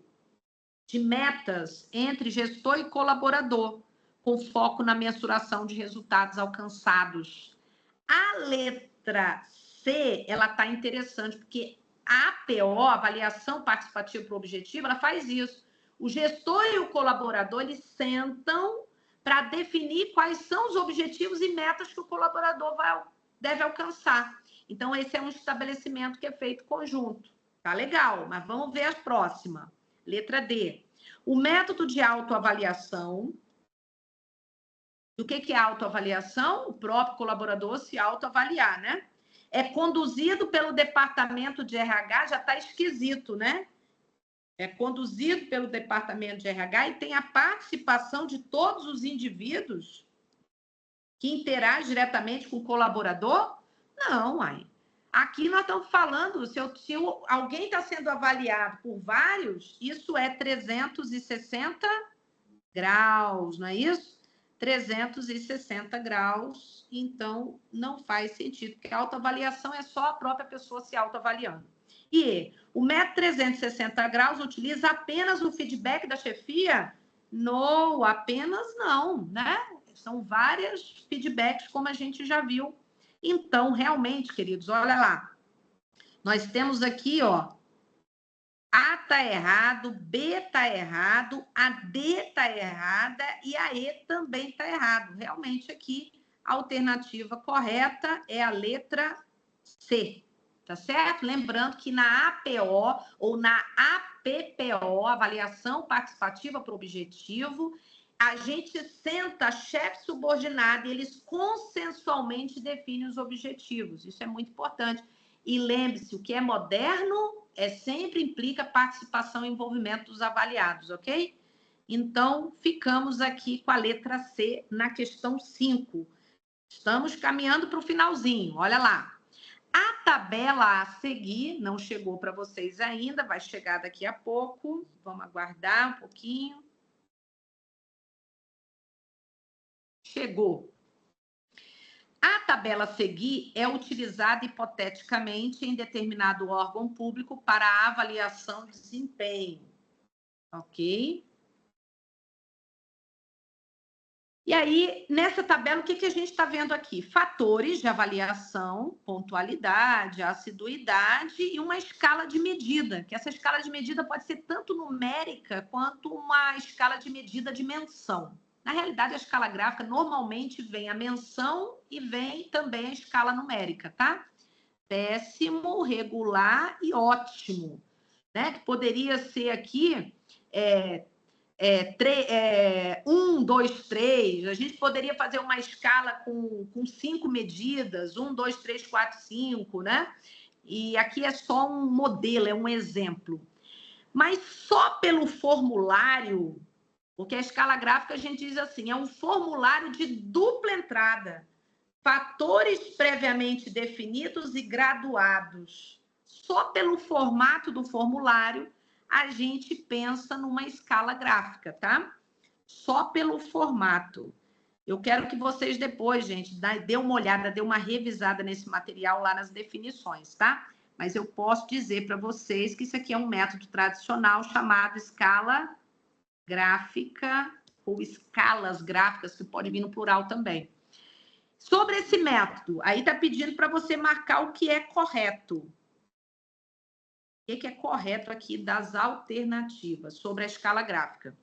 Speaker 1: de metas entre gestor e colaborador, com foco na mensuração de resultados alcançados. A letra C, ela está interessante, porque a APO, avaliação participativa por objetivo, ela faz isso. O gestor e o colaborador, eles sentam para definir quais são os objetivos e metas que o colaborador deve alcançar. Então, esse é um estabelecimento que é feito conjunto. Tá legal, mas vamos ver a próxima. Letra D. O método de autoavaliação. O que é autoavaliação? O próprio colaborador se autoavaliar, né? É conduzido pelo departamento de RH, já está esquisito, né? É conduzido pelo departamento de RH e tem a participação de todos os indivíduos que interagem diretamente com o colaborador? Não, mãe. Aqui nós estamos falando, se alguém está sendo avaliado por vários, isso é 360 graus, não é isso? 360 graus, então não faz sentido, porque a autoavaliação é só a própria pessoa se autoavaliando. E o método 360 graus utiliza apenas o feedback da chefia? Não, apenas não, né? São vários feedbacks, como a gente já viu. Então, realmente, queridos, olha lá. Nós temos aqui, ó, A está errado, B está errado, a D está errada e a E também está errado. Realmente, aqui, a alternativa correta é a letra C, tá certo? Lembrando que na APO ou na APPO, Avaliação Participativa por Objetivo, a gente senta chefe subordinado e eles consensualmente definem os objetivos. Isso é muito importante. E lembre-se, o que é moderno sempre implica participação e envolvimento dos avaliados, ok? Então, ficamos aqui com a letra C na questão 5. Estamos caminhando para o finalzinho, olha lá. A tabela a seguir não chegou para vocês ainda, vai chegar daqui a pouco. Vamos aguardar um pouquinho. Chegou. A tabela a seguir é utilizada hipoteticamente em determinado órgão público para a avaliação de desempenho. Ok? E aí, nessa tabela, o que a gente está vendo aqui? Fatores de avaliação, pontualidade, assiduidade e uma escala de medida, que essa escala de medida pode ser tanto numérica quanto uma escala de medida de menção. Na realidade, a escala gráfica normalmente vem a menção e vem também a escala numérica, tá? Péssimo, regular e ótimo, né? Que poderia ser aqui 1, 2, 3. A gente poderia fazer uma escala com 5 medidas, 1, 2, 3, 4, 5, né? E aqui é só um modelo, é um exemplo. Mas só pelo formulário, porque a escala gráfica a gente diz assim, é um formulário de dupla entrada, fatores previamente definidos e graduados. Só pelo formato do formulário, a gente pensa numa escala gráfica, tá? Só pelo formato. Eu quero que vocês depois, gente, dê uma olhada, dê uma revisada nesse material lá nas definições, tá? Mas eu posso dizer para vocês que isso aqui é um método tradicional chamado escala gráfica ou escalas gráficas, que pode vir no plural também. Sobre esse método, aí está pedindo para você marcar o que é correto. O que é correto aqui das alternativas sobre a escala gráfica?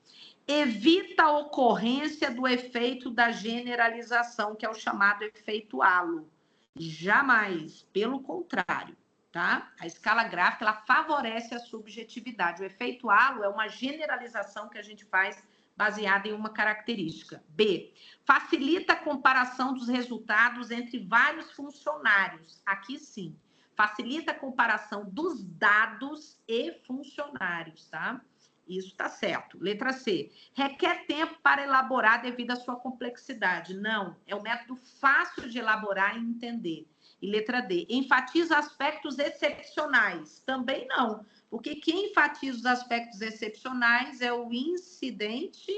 Speaker 1: Evita a ocorrência do efeito da generalização, que é o chamado efeito halo. Jamais, pelo contrário, tá? A escala gráfica, ela favorece a subjetividade. O efeito halo é uma generalização que a gente faz baseada em uma característica. B, facilita a comparação dos resultados entre vários funcionários. Aqui sim. Facilita a comparação dos dados e funcionários, tá? Isso está certo. Letra C. Requer tempo para elaborar devido à sua complexidade. Não, é um método fácil de elaborar e entender. E letra D. Enfatiza aspectos excepcionais. Também não, porque quem enfatiza os aspectos excepcionais é o incidente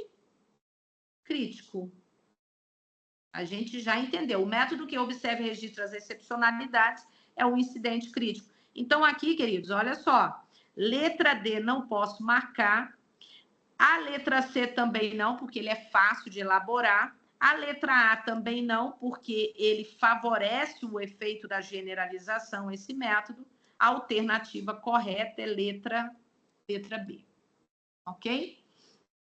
Speaker 1: crítico. A gente já entendeu. O método que observa e registra as excepcionalidades é o incidente crítico. Então, aqui, queridos, olha só. Letra D não posso marcar. A letra C também não, porque ele é fácil de elaborar. A letra A também não, porque ele favorece o efeito da generalização, esse método. A alternativa correta é letra B. Ok?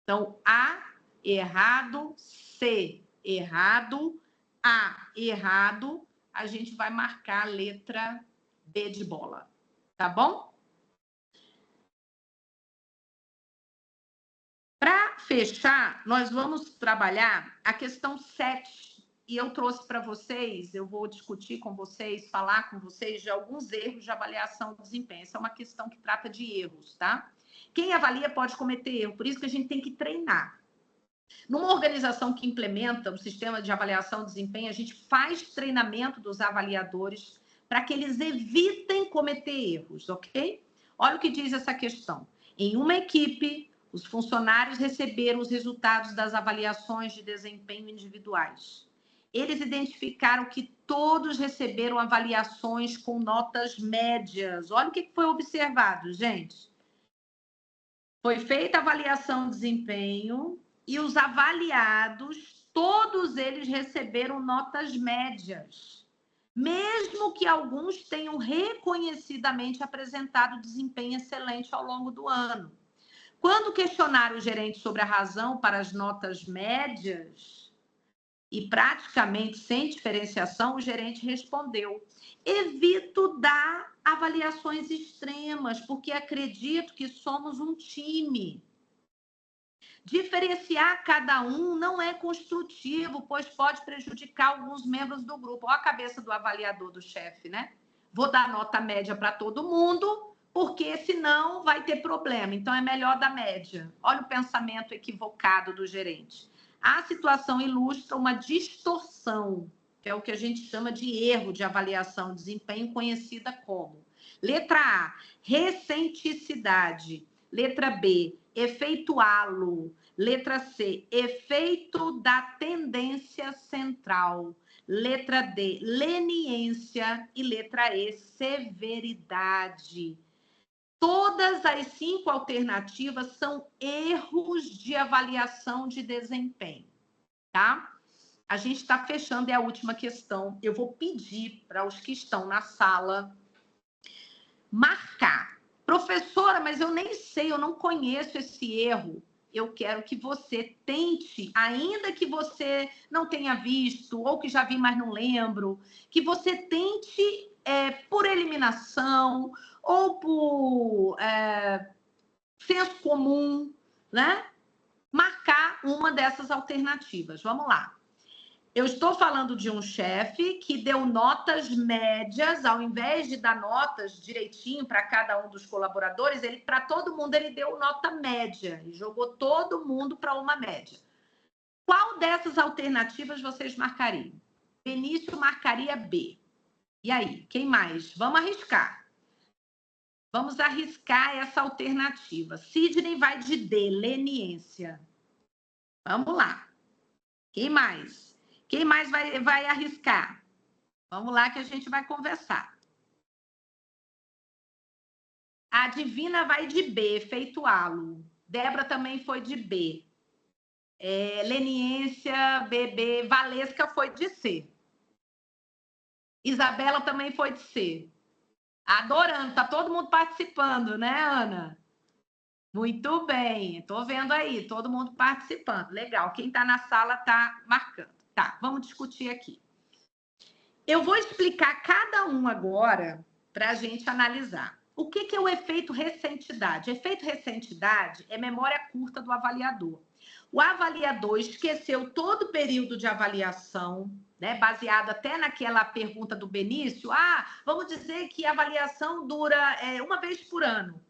Speaker 1: Então, A, errado. C, errado. A, errado. A gente vai marcar a letra B de bola. Tá bom? Para fechar, nós vamos trabalhar a questão 7. E eu trouxe para vocês, eu vou discutir com vocês, falar com vocês de alguns erros de avaliação do desempenho. Essa é uma questão que trata de erros, tá? Quem avalia pode cometer erro, por isso que a gente tem que treinar. Numa organização que implementa um sistema de avaliação de desempenho, a gente faz treinamento dos avaliadores para que eles evitem cometer erros, ok? Olha o que diz essa questão. Em uma equipe, os funcionários receberam os resultados das avaliações de desempenho individuais. Eles identificaram que todos receberam avaliações com notas médias. Olha o que foi observado, gente. Foi feita a avaliação de desempenho e os avaliados, todos eles receberam notas médias, mesmo que alguns tenham reconhecidamente apresentado desempenho excelente ao longo do ano. Quando questionaram o gerente sobre a razão para as notas médias, e praticamente sem diferenciação, o gerente respondeu: evito dar avaliações extremas, porque acredito que somos um time. Diferenciar cada um não é construtivo, pois pode prejudicar alguns membros do grupo. Olha a cabeça do avaliador, do chefe, né? Vou dar nota média para todo mundo, porque senão vai ter problema. Então, é melhor dar média. Olha o pensamento equivocado do gerente. A situação ilustra uma distorção, que é o que a gente chama de erro de avaliação de desempenho, conhecida como: letra A, recenticidade. Letra B, efeituá-lo. Letra C, efeito da tendência central. Letra D, leniência. E letra E, severidade. Todas as 5 alternativas são erros de avaliação de desempenho, tá? A gente está fechando, é a última questão. Eu vou pedir para os que estão na sala marcar. Professora, mas eu nem sei, eu não conheço esse erro. Eu quero que você tente, ainda que você não tenha visto, ou que já vi, mas não lembro, que você tente, por eliminação, ou por senso comum, né? Marcar uma dessas alternativas. Vamos lá. Eu estou falando de um chefe que deu notas médias, ao invés de dar notas direitinho para cada um dos colaboradores, para todo mundo ele deu nota média e jogou todo mundo para uma média. Qual dessas alternativas vocês marcariam? Benício marcaria B. E aí, quem mais? Vamos arriscar. Vamos arriscar essa alternativa. Sidney vai de D, leniência. Vamos lá. Quem mais? Quem mais vai arriscar? Vamos lá que a gente vai conversar. A Divina vai de B, efeituá-lo. Débora também foi de B. Leniência, BB. Valesca foi de C. Isabela também foi de C. Adorando, tá todo mundo participando, né, Ana? Muito bem, estou vendo aí, todo mundo participando. Legal, quem está na sala está marcando. Tá, vamos discutir aqui. Eu vou explicar cada um agora para a gente analisar. O que é o efeito recentidade? Efeito recentidade é memória curta do avaliador. O avaliador esqueceu todo o período de avaliação, né, baseado até naquela pergunta do Benício. Vamos dizer que a avaliação dura uma vez por ano.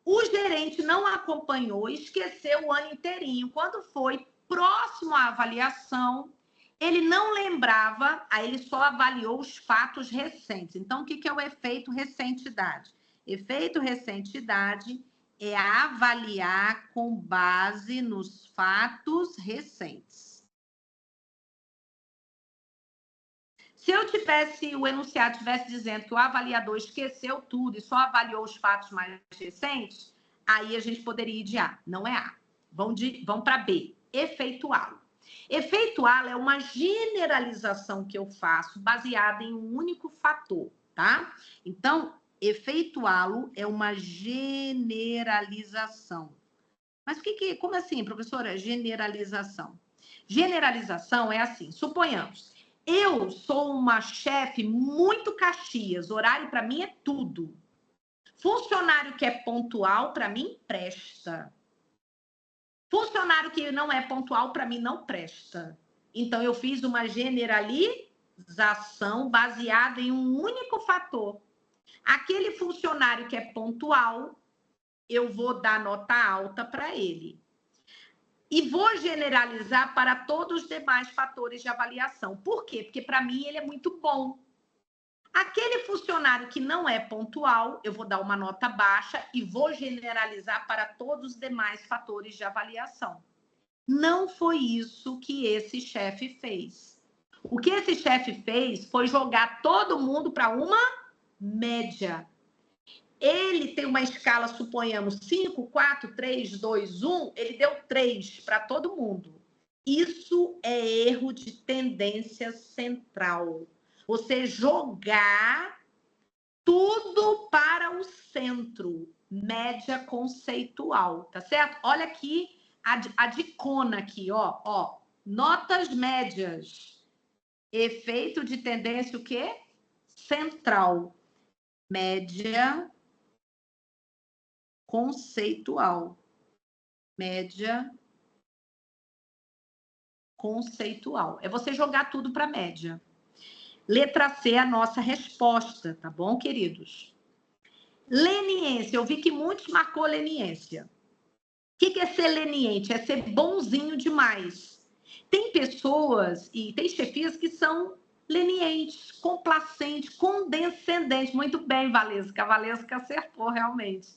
Speaker 1: O gerente não acompanhou, esqueceu o ano inteirinho. Quando foi próximo à avaliação, ele não lembrava, aí ele só avaliou os fatos recentes. Então, o que é o efeito recentidade? Efeito recentidade é avaliar com base nos fatos recentes. Se eu tivesse, o enunciado estivesse dizendo que o avaliador esqueceu tudo e só avaliou os fatos mais recentes, aí a gente poderia ir de A, não é A. Vão para B, efeituá-lo. Efeituá-lo é uma generalização que eu faço baseada em um único fator, tá? Então, efeituá-lo é uma generalização. Mas como assim, professora? Generalização. Generalização é assim, suponhamos, eu sou uma chefe muito Caxias, horário para mim é tudo. Funcionário que é pontual, para mim, presta. Funcionário que não é pontual, para mim, não presta. Então, eu fiz uma generalização baseada em um único fator. Aquele funcionário que é pontual, eu vou dar nota alta para ele. E vou generalizar para todos os demais fatores de avaliação. Por quê? Porque, para mim, ele é muito bom. Aquele funcionário que não é pontual, eu vou dar uma nota baixa e vou generalizar para todos os demais fatores de avaliação. Não foi isso que esse chefe fez. O que esse chefe fez foi jogar todo mundo para uma média. Ele tem uma escala, suponhamos, 5, 4, 3, 2, 1, ele deu 3 para todo mundo. Isso é erro de tendência central. Você jogar tudo para o centro, média conceitual, tá certo? Olha aqui a dicona aqui, ó, notas médias, efeito de tendência o quê? Central, média conceitual, média conceitual. É você jogar tudo para média. Letra C é a nossa resposta, tá bom, queridos? Leniência, eu vi que muitos marcou leniência. O que é ser leniente? É ser bonzinho demais. Tem pessoas e tem chefias que são lenientes, complacentes, condescendentes. Muito bem, Valesca. A Valesca acertou realmente.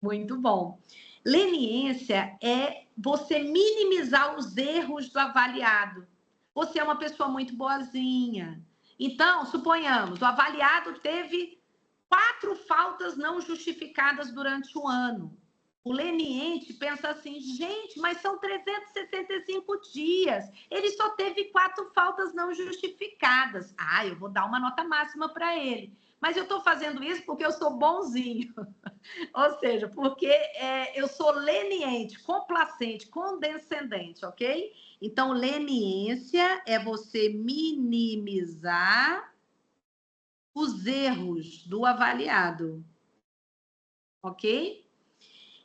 Speaker 1: Muito bom. Leniência é você minimizar os erros do avaliado. Você é uma pessoa muito boazinha. Então, suponhamos, o avaliado teve 4 faltas não justificadas durante o ano. O leniente pensa assim, gente, mas são 365 dias. Ele só teve 4 faltas não justificadas. Ah, eu vou dar uma nota máxima para ele. Mas eu estou fazendo isso porque eu sou bonzinho. Ou seja, porque eu sou leniente, complacente, condescendente, ok? Então, leniência é você minimizar os erros do avaliado, ok?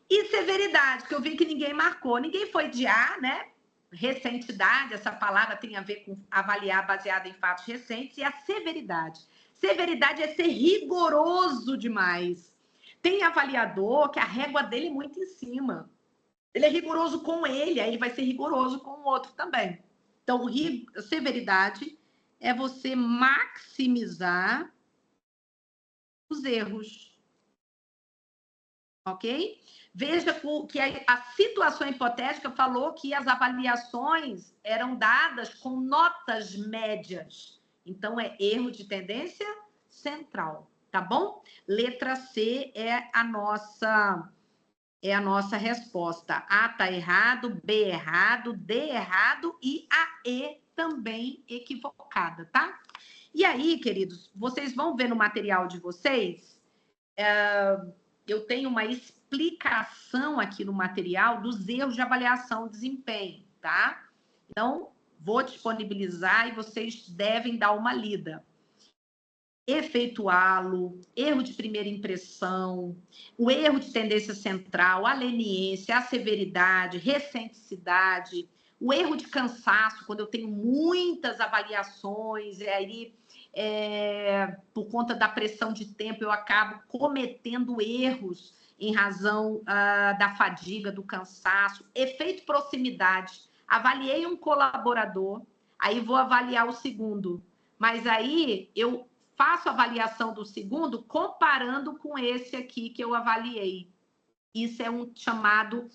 Speaker 1: E severidade, que eu vi que ninguém marcou. Ninguém foi de A, né? Recentidade, essa palavra tem a ver com avaliar baseado em fatos recentes. E a severidade. Severidade é ser rigoroso demais. Tem avaliador que a régua dele é muito em cima. Ele é rigoroso com ele, aí ele vai ser rigoroso com o outro também. Então, severidade é você maximizar os erros. Ok? Veja que a situação hipotética falou que as avaliações eram dadas com notas médias. Então, é erro de tendência central, tá bom? Letra C é a nossa resposta. A está errado, B errado, D errado e a E também equivocada, tá? E aí, queridos, vocês vão ver no material de vocês, eu tenho uma explicação aqui no material dos erros de avaliação de desempenho, tá? Então, vou disponibilizar e vocês devem dar uma lida. Efeituá-lo, erro de primeira impressão, o erro de tendência central, a leniência, a severidade, recenticidade, o erro de cansaço, quando eu tenho muitas avaliações, e aí, por conta da pressão de tempo, eu acabo cometendo erros em razão da fadiga, do cansaço. Efeito proximidade, avaliei um colaborador, aí vou avaliar o segundo, mas aí eu faço a avaliação do segundo comparando com esse aqui que eu avaliei. Isso é um chamado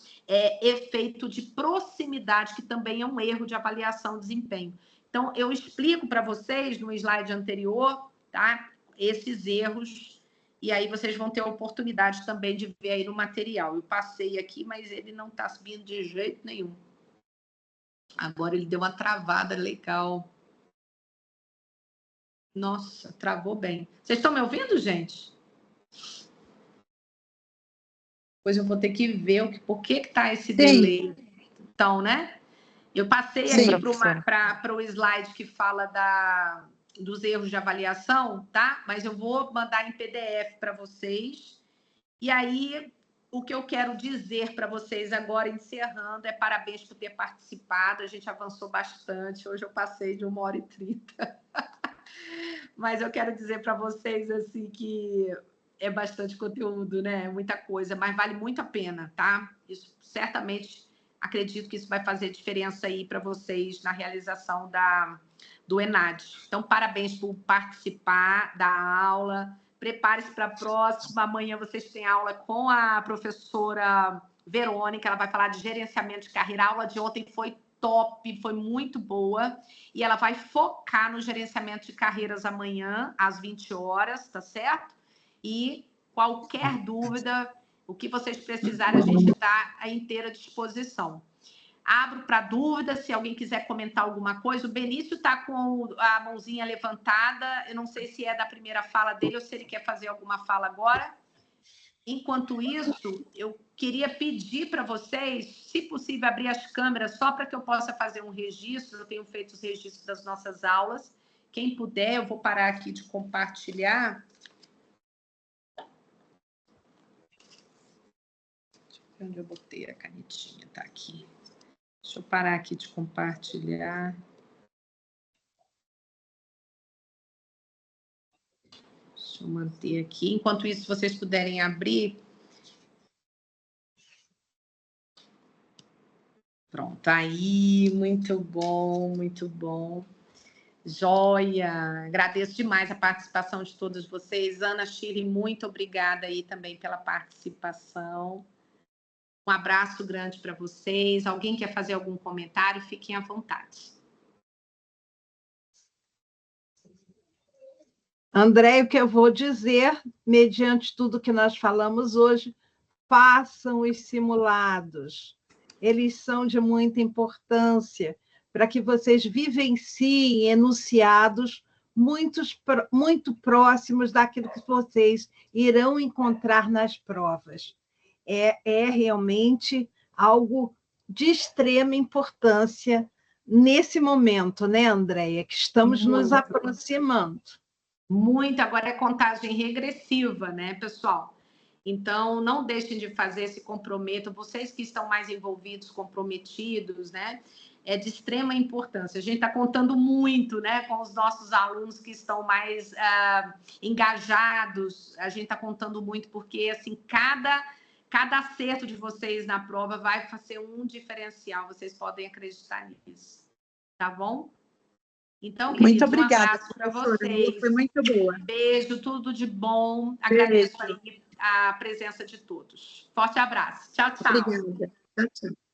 Speaker 1: efeito de proximidade, que também é um erro de avaliação de desempenho. Então, eu explico para vocês no slide anterior, tá? Esses erros, e aí vocês vão ter a oportunidade também de ver aí no material. Eu passei aqui, mas ele não está subindo de jeito nenhum. Agora ele deu uma travada legal. Nossa, travou bem. Vocês estão me ouvindo, gente? Pois eu vou ter que ver por que está esse delay. Então, né? Eu passei aqui para o slide que fala dos erros de avaliação, tá? Mas eu vou mandar em PDF para vocês. E aí, o que eu quero dizer para vocês agora, encerrando, é parabéns por ter participado. A gente avançou bastante. Hoje eu passei de 1h30. Mas eu quero dizer para vocês assim que é bastante conteúdo, né? Muita coisa, mas vale muito a pena, tá? Isso certamente acredito que isso vai fazer diferença aí para vocês na realização do ENAD. Então, parabéns por participar da aula. Prepare-se para a próxima. Amanhã vocês têm aula com a professora Verônica. Ela vai falar de gerenciamento de carreira. A aula de ontem foi top, foi muito boa. E ela vai focar no gerenciamento de carreiras amanhã, às 20 horas, tá certo? E qualquer dúvida, o que vocês precisarem, a gente está à inteira disposição. Abro para dúvida, se alguém quiser comentar alguma coisa. O Benício está com a mãozinha levantada. Eu não sei se é da primeira fala dele ou se ele quer fazer alguma fala agora. Enquanto isso, eu queria pedir para vocês, se possível, abrir as câmeras só para que eu possa fazer um registro. Eu tenho feito os registros das nossas aulas. Quem puder, eu vou parar aqui de compartilhar. Onde eu botei a canetinha? Está aqui. Deixa eu parar aqui de compartilhar. Deixa eu manter aqui. Enquanto isso, se vocês puderem abrir. Pronto, aí, muito bom, muito bom. Joia! Agradeço demais a participação de todos vocês. Ana, Shirley, muito obrigada aí também pela participação. Um abraço grande para vocês. Alguém quer fazer algum comentário? Fiquem à vontade.
Speaker 2: André, o que eu vou dizer, mediante tudo que nós falamos hoje, façam os simulados. Eles são de muita importância para que vocês vivenciem enunciados muito próximos daquilo que vocês irão encontrar nas provas. É realmente algo de extrema importância nesse momento, né, Andréia? Que estamos nos aproximando.
Speaker 1: Muito, agora é contagem regressiva, né, pessoal? Então, não deixem de fazer, se comprometam. Vocês que estão mais envolvidos, comprometidos, né? É de extrema importância. A gente está contando muito, né, com os nossos alunos que estão mais engajados. A gente está contando muito porque, assim, cada acerto de vocês na prova vai fazer um diferencial. Vocês podem acreditar nisso. Tá bom? Então, queridos,
Speaker 4: muito obrigada,
Speaker 1: um abraço para vocês.
Speaker 4: Foi muito boa.
Speaker 1: Beijo, tudo de bom.
Speaker 4: Beijo.
Speaker 1: Agradeço aí a presença de todos. Forte abraço. Tchau, tchau.
Speaker 4: Obrigada. Tchau, tchau.